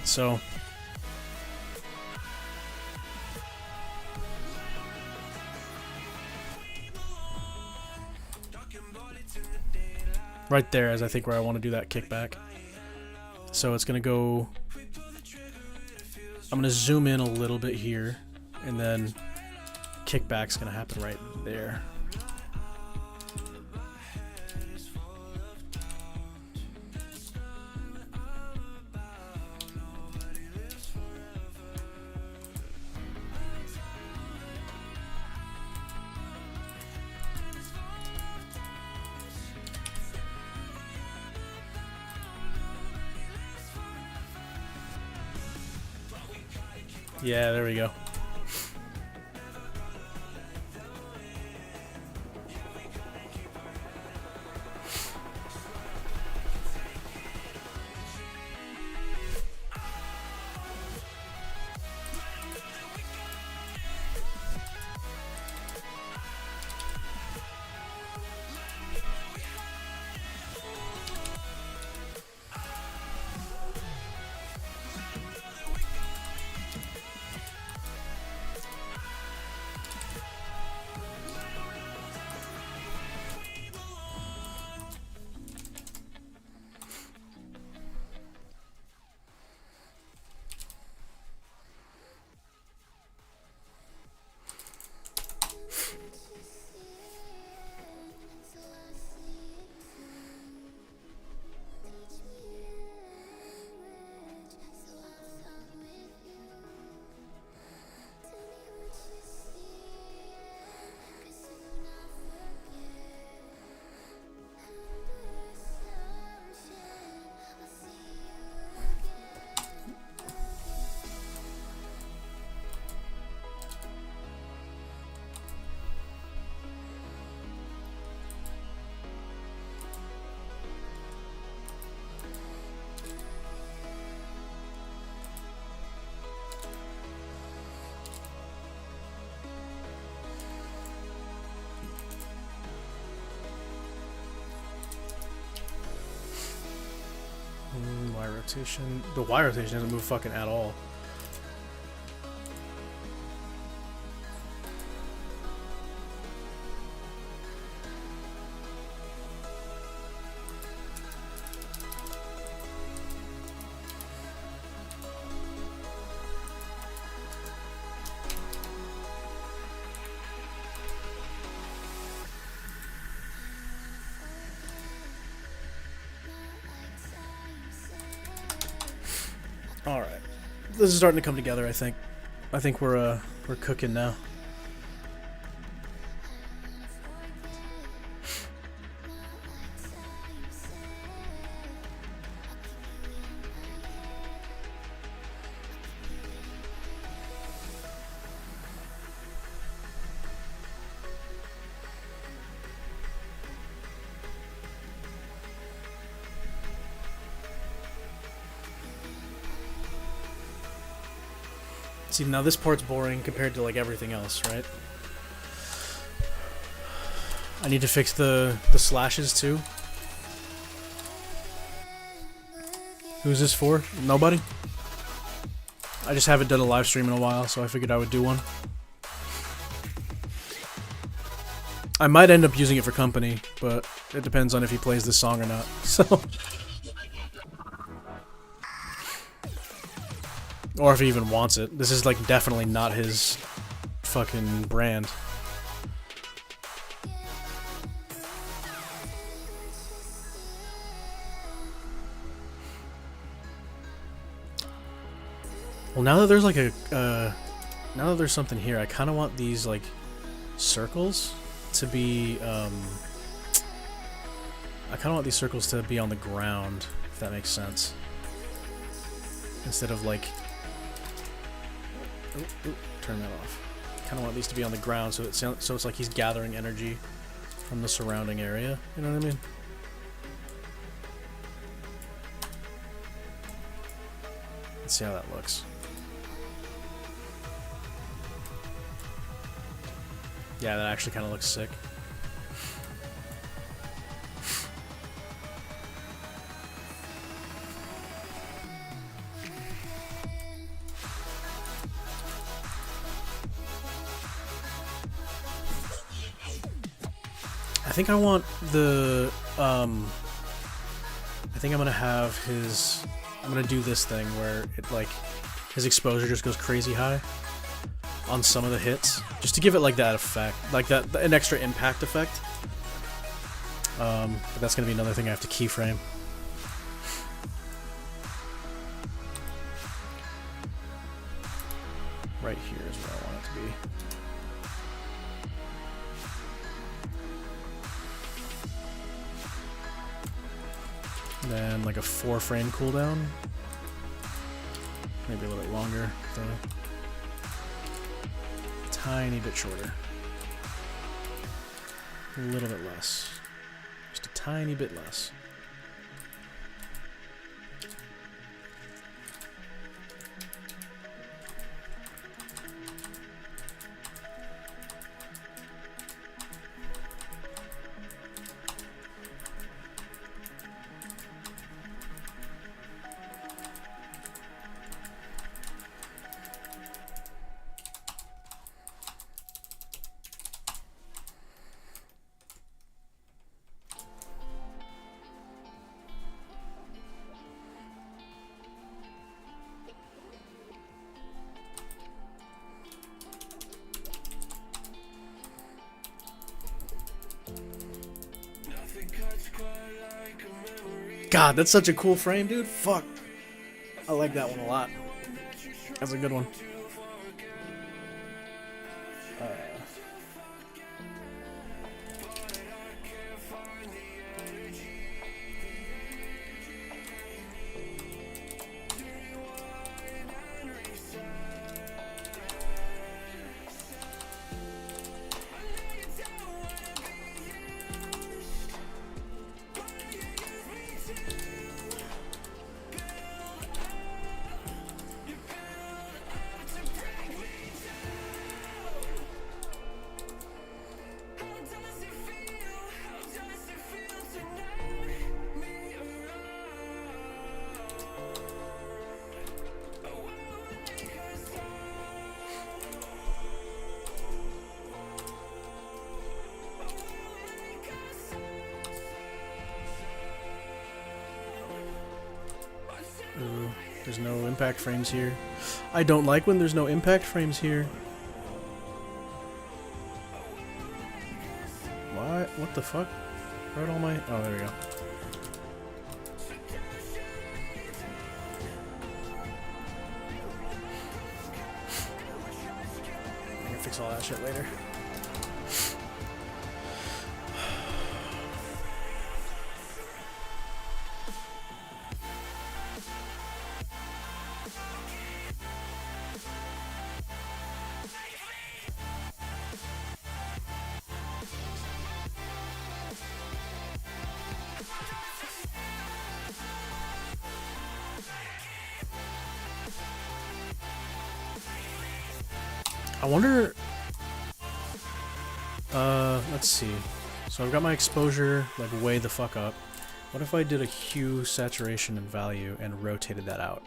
So right there is I think where I want to do that kickback. So it's gonna go. I'm gonna zoom in a little bit here, and then kickback's gonna happen right there. Yeah, there we go. Y rotation. The Y rotation doesn't move fucking at all. All right, this is starting to come together. I think we're cooking now. See, now this part's boring compared to like everything else, right? I need to fix the slashes too. Who's this for? Nobody? I just haven't done a live stream in a while, so I figured I would do one. I might end up using it for company, but it depends on if he plays this song or not. So, or if he even wants it. This is like definitely not his fucking brand. Well, now that there's like a, now that there's something here, I kind of want these like circles to be, I kind of want these circles to be on the ground, if that makes sense. Instead of like, turn that off. I kind of want these to be on the ground, so it's like he's gathering energy from the surrounding area. You know what I mean? Let's see how that looks. Yeah, that actually kind of looks sick. I think I want the, I think I'm gonna have his, I'm gonna do this thing where it like, his exposure just goes crazy high on some of the hits, just to give it like that effect, like that, an extra impact effect. But that's gonna be another thing I have to keyframe. Right here is where I want it to be. Then like a 4-frame cooldown, maybe a little bit longer. So. tiny bit shorter. A little bit less. Just a tiny bit less. God, that's such a cool frame, dude. Fuck. I like that one a lot. That's a good one. Ooh, there's no impact frames here. I don't like when there's no impact frames here. Why? What the fuck? Where'd all my... Oh, there we go. I can fix all that shit later. I wonder... let's see. So I've got my exposure, like, way the fuck up. What if I did a hue, saturation, and value and rotated that out?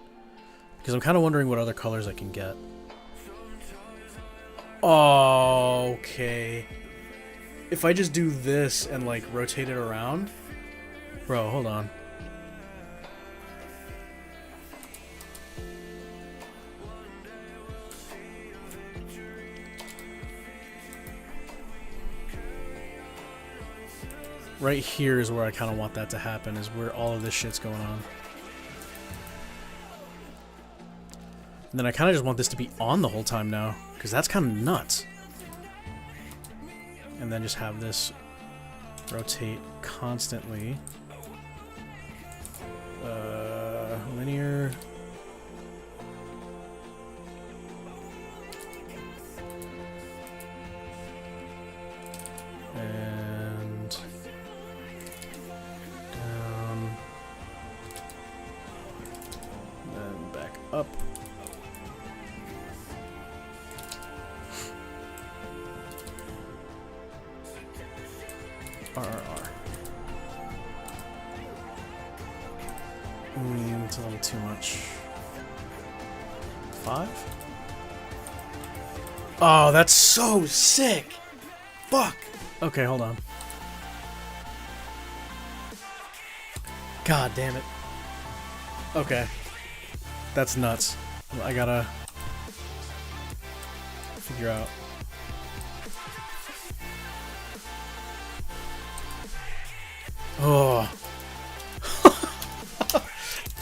Because I'm kind of wondering what other colors I can get. Oh, okay. If I just do this and, like, rotate it around... Bro, hold on. Right here is where I kind of want that to happen, is where all of this shit's going on. And then I kind of just want this to be on the whole time now, because that's kind of nuts. And then just have this rotate constantly. Linear. And down. Then back up. RRR. It's a little too much. 5? Oh, that's so sick! Fuck! Okay, hold on. God damn it. Okay. That's nuts. I gotta figure out. Oh.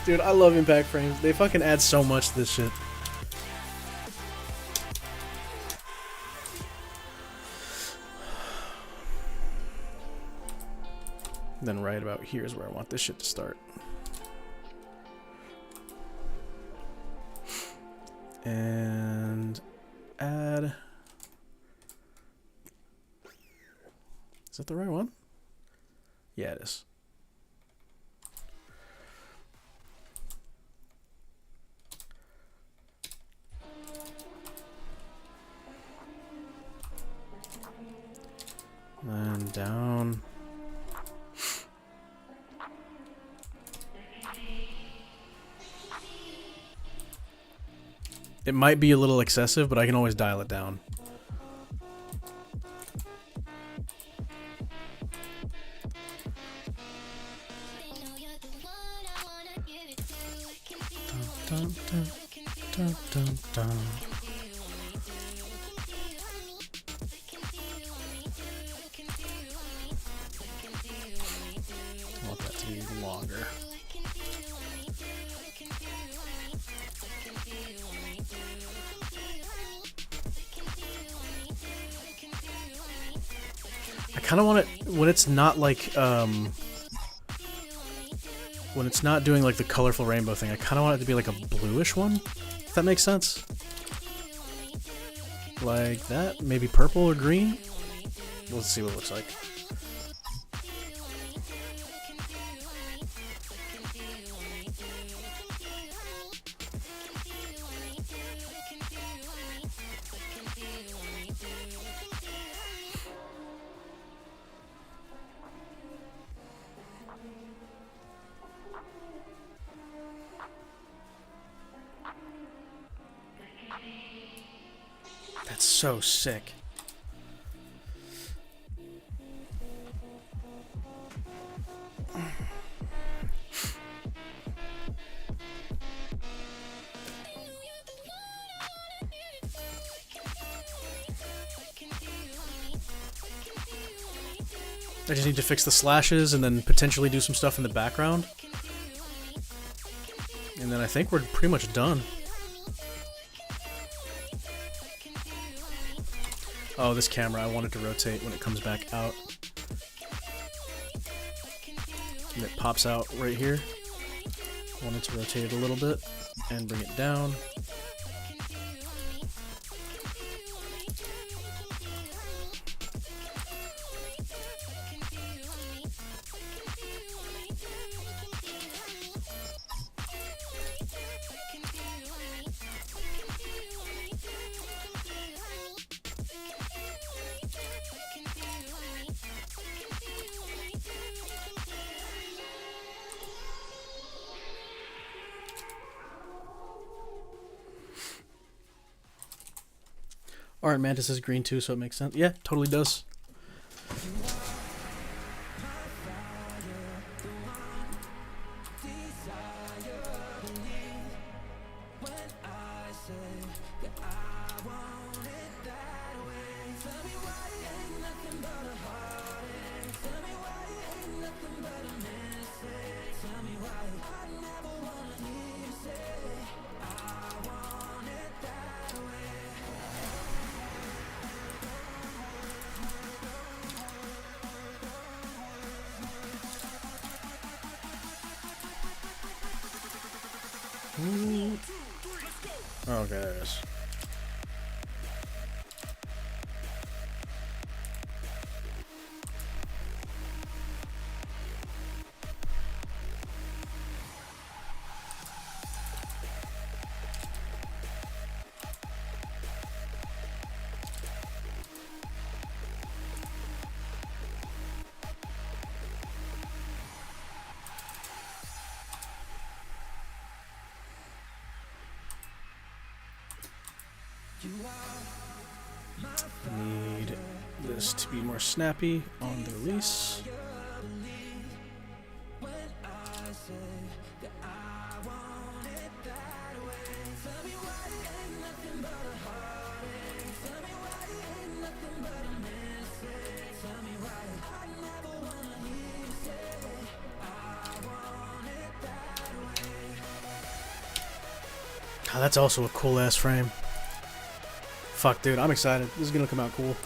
Dude, I love impact frames. They fucking add so much to this shit. Then right about here is where I want this shit to start. And add Is that the right one? Yeah, it is. And down. It might be a little excessive, but I can always dial it down. Dun, dun, dun, dun, dun. I want that to be longer. I kind of want it when it's not like when it's not doing like the colorful rainbow thing. I kind of want it to be like a bluish one, if that makes sense. Like that, maybe purple or green. Let's see what it looks like. That's so sick. I just need to fix the slashes and then potentially do some stuff in the background. And then I think we're pretty much done. Oh, this camera, I want it to rotate when it comes back out. And it pops out right here. I want it to rotate it a little bit and bring it down. Alright, Mantis is green too, so it makes sense. Yeah, totally does. Okay, there it is. Need this to be more snappy on the release. Oh, that's also a cool ass frame. Fuck, dude, I'm excited. This is gonna come out cool.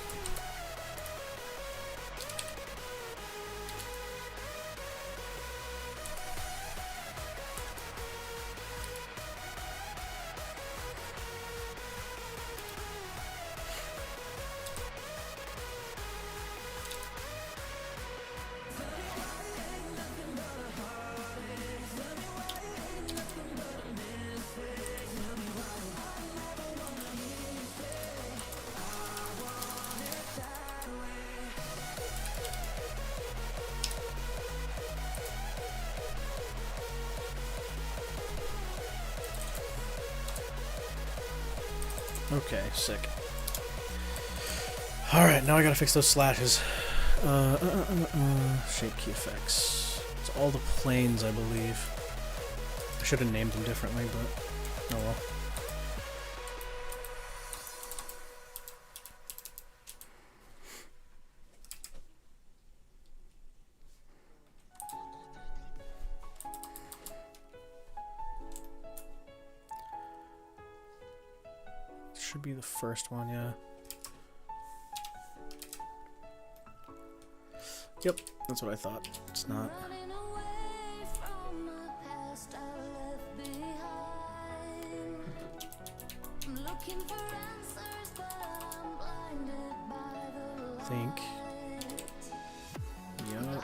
Okay, sick. Alright, now I gotta fix those slashes. Shape key effects. It's all the planes, I believe. I should have named them differently, but oh well. Should be the first one, yeah. Yep, that's what I thought. It's not. Think. Yep.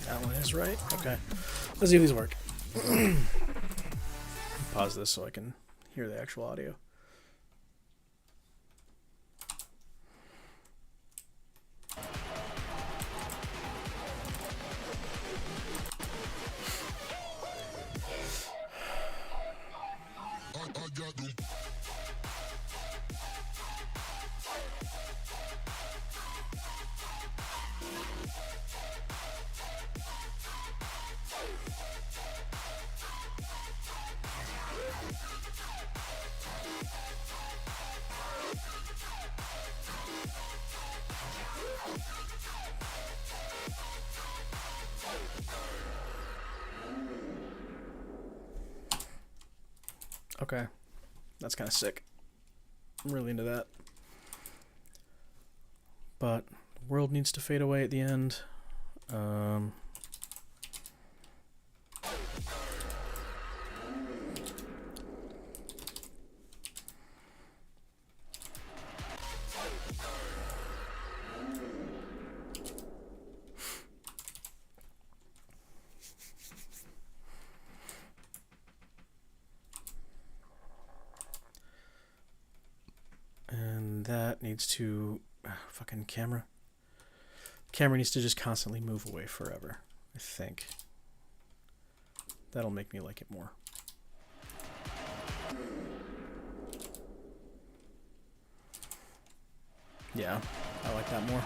That one is right. Okay. Let's see if these work. Pause this so I can hear the actual audio. Okay, that's kind of sick. I'm really into that. But the world needs to fade away at the end. That needs to fucking camera needs to just constantly move away forever. I think that'll make me like it more. Yeah, I like that more.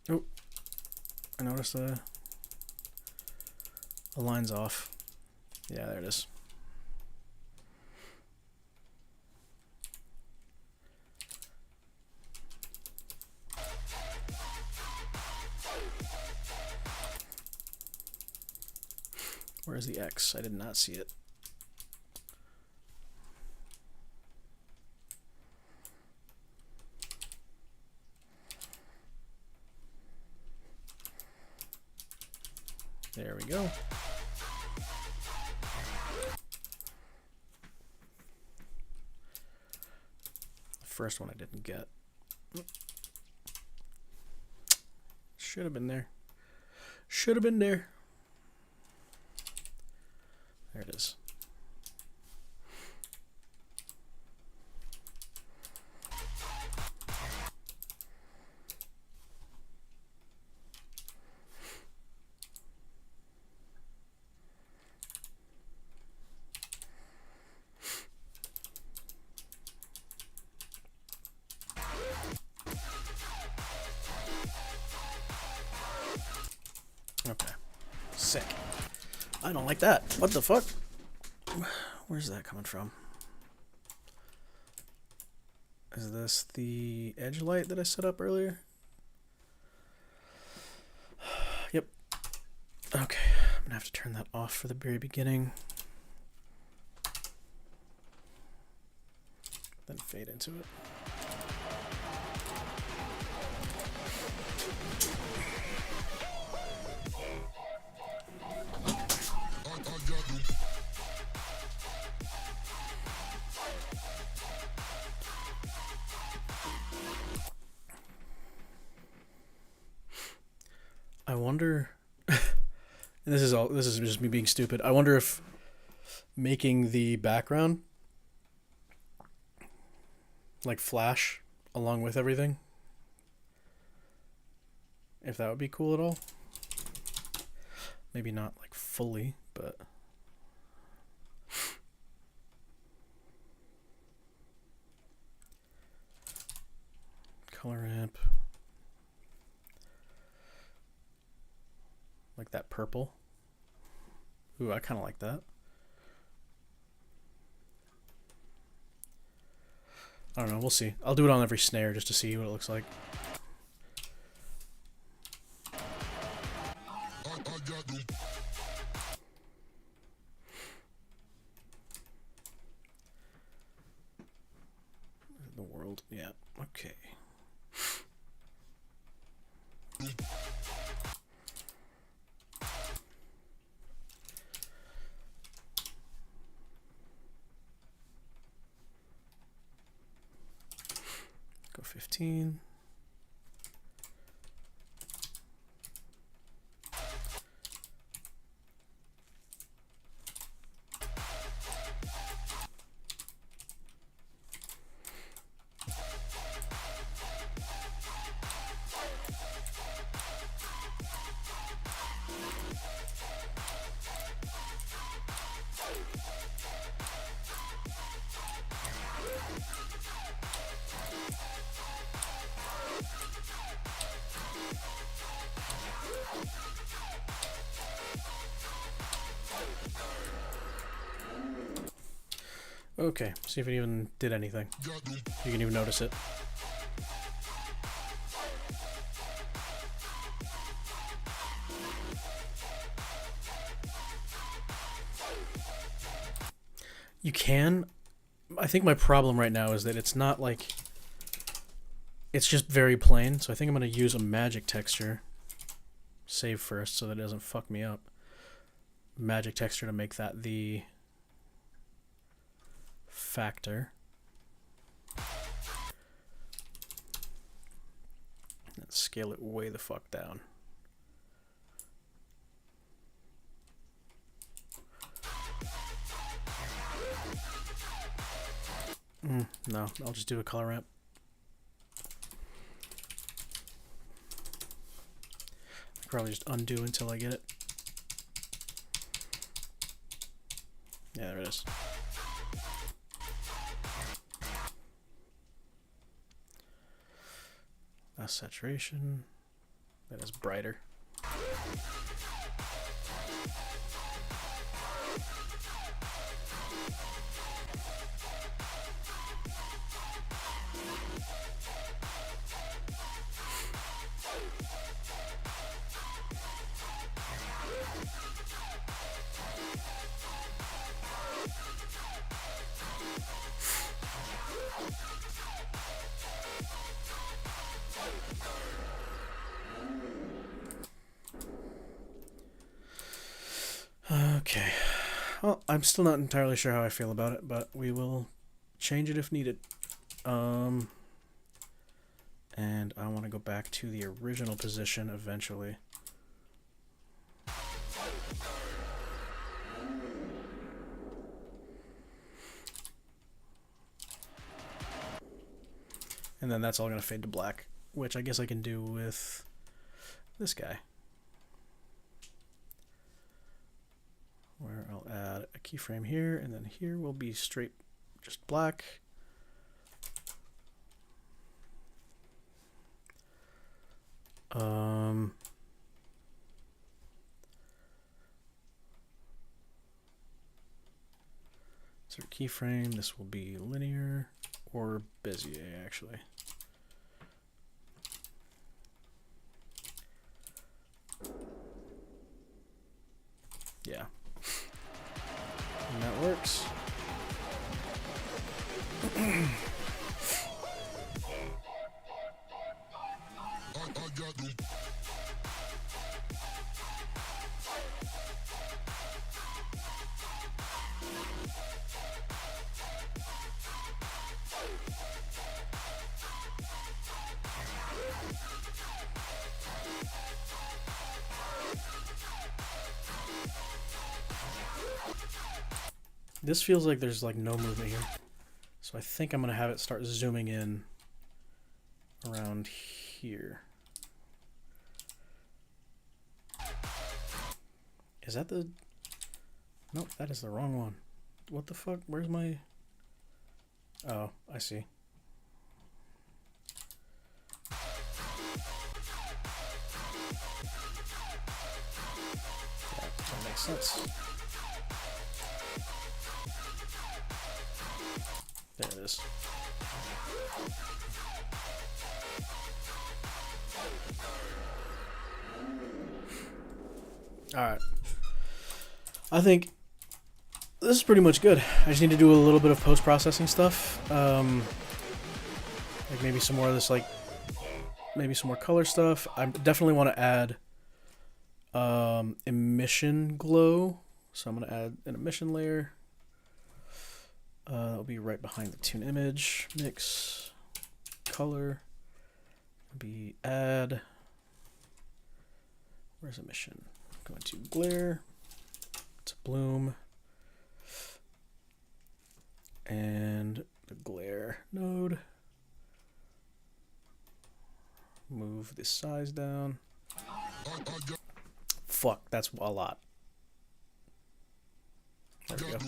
Oh, I noticed the line's off. Yeah, there it is. Where is the X? I did not see it. There we go. First one I didn't get. Should have been there. Should have been there. There it is. Okay. Sick. I don't like that. What the fuck? Where's that coming from? Is this the edge light that I set up earlier? Yep. Okay. I'm gonna have to turn that off for the very beginning. Then fade into it. I wonder, and this is just me being stupid. I wonder if making the background like flash along with everything, if that would be cool at all. Maybe not like fully, but color ramp. Like that purple. Ooh, I kind of like that. I don't know, we'll see. I'll do it on every snare just to see what it looks like. The world, yeah, okay. Go 15. Okay, see if it even did anything. You can even notice it. You can. I think my problem right now is that it's not like... It's just very plain, so I think I'm going to use a magic texture. Save first so that it doesn't fuck me up. Magic texture to make that the factor. And scale it way the fuck down. No, I'll just do a color ramp. Probably just undo until I get it. Yeah, there it is. Less saturation. That is brighter. I'm still not entirely sure how I feel about it, but we will change it if needed. And I want to go back to the original position eventually. And then that's all going to fade to black, which I guess I can do with this guy, where I'll add a keyframe here, and then here will be straight just black. Insert keyframe. This will be linear or Bezier, actually. Yeah. And that works. This feels like there's like no movement here. So I think I'm going to have it start zooming in around here. Is that the... Nope, that is the wrong one. What the fuck? Where's my... Oh, I see. Yeah, that makes sense. There it is. Alright. I think this is pretty much good. I just need to do a little bit of post-processing stuff. Like maybe some more of this, like, maybe some more color stuff. I definitely want to add emission glow. So I'm going to add an emission layer. That'll be right behind the tune image. Mix. Color. Be add. Where's emission? Going to glare. It's a bloom. And the glare node. Move this size down. Fuck, that's a lot. There we go.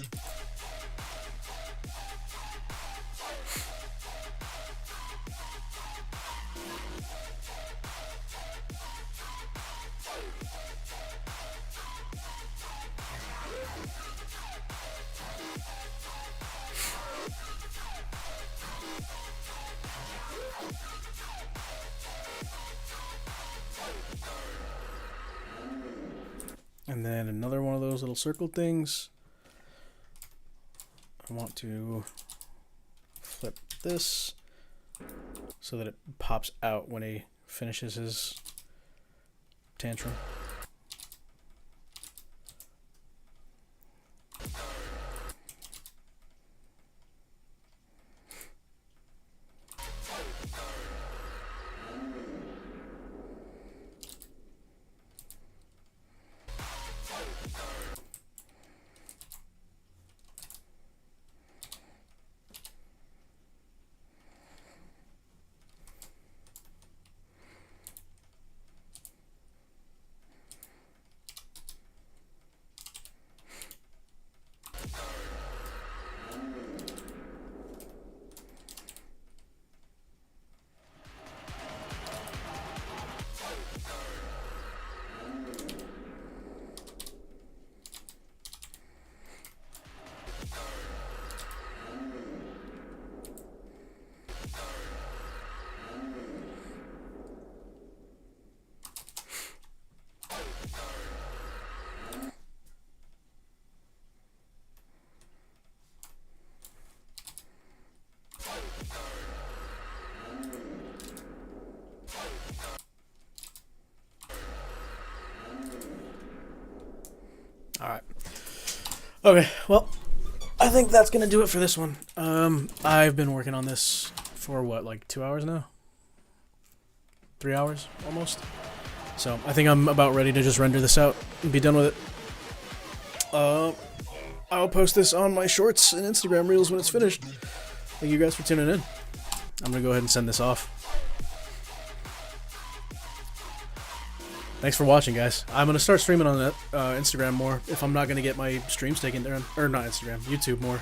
And then another one of those little circle things. I want to flip this so that it pops out when he finishes his tantrum. Okay, well, I think that's gonna do it for this one. I've been working on this for what, like 2 hours now? 3 hours almost. So I think I'm about ready to just render this out and be done with it. I'll post this on my shorts and Instagram reels when it's finished. Thank you guys for tuning in. I'm gonna go ahead and send this off. Thanks for watching, guys. I'm gonna start streaming on that Instagram more if I'm not gonna get my streams taken down, or not Instagram, YouTube more.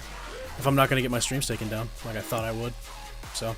If I'm not gonna get my streams taken down, like I thought I would. So.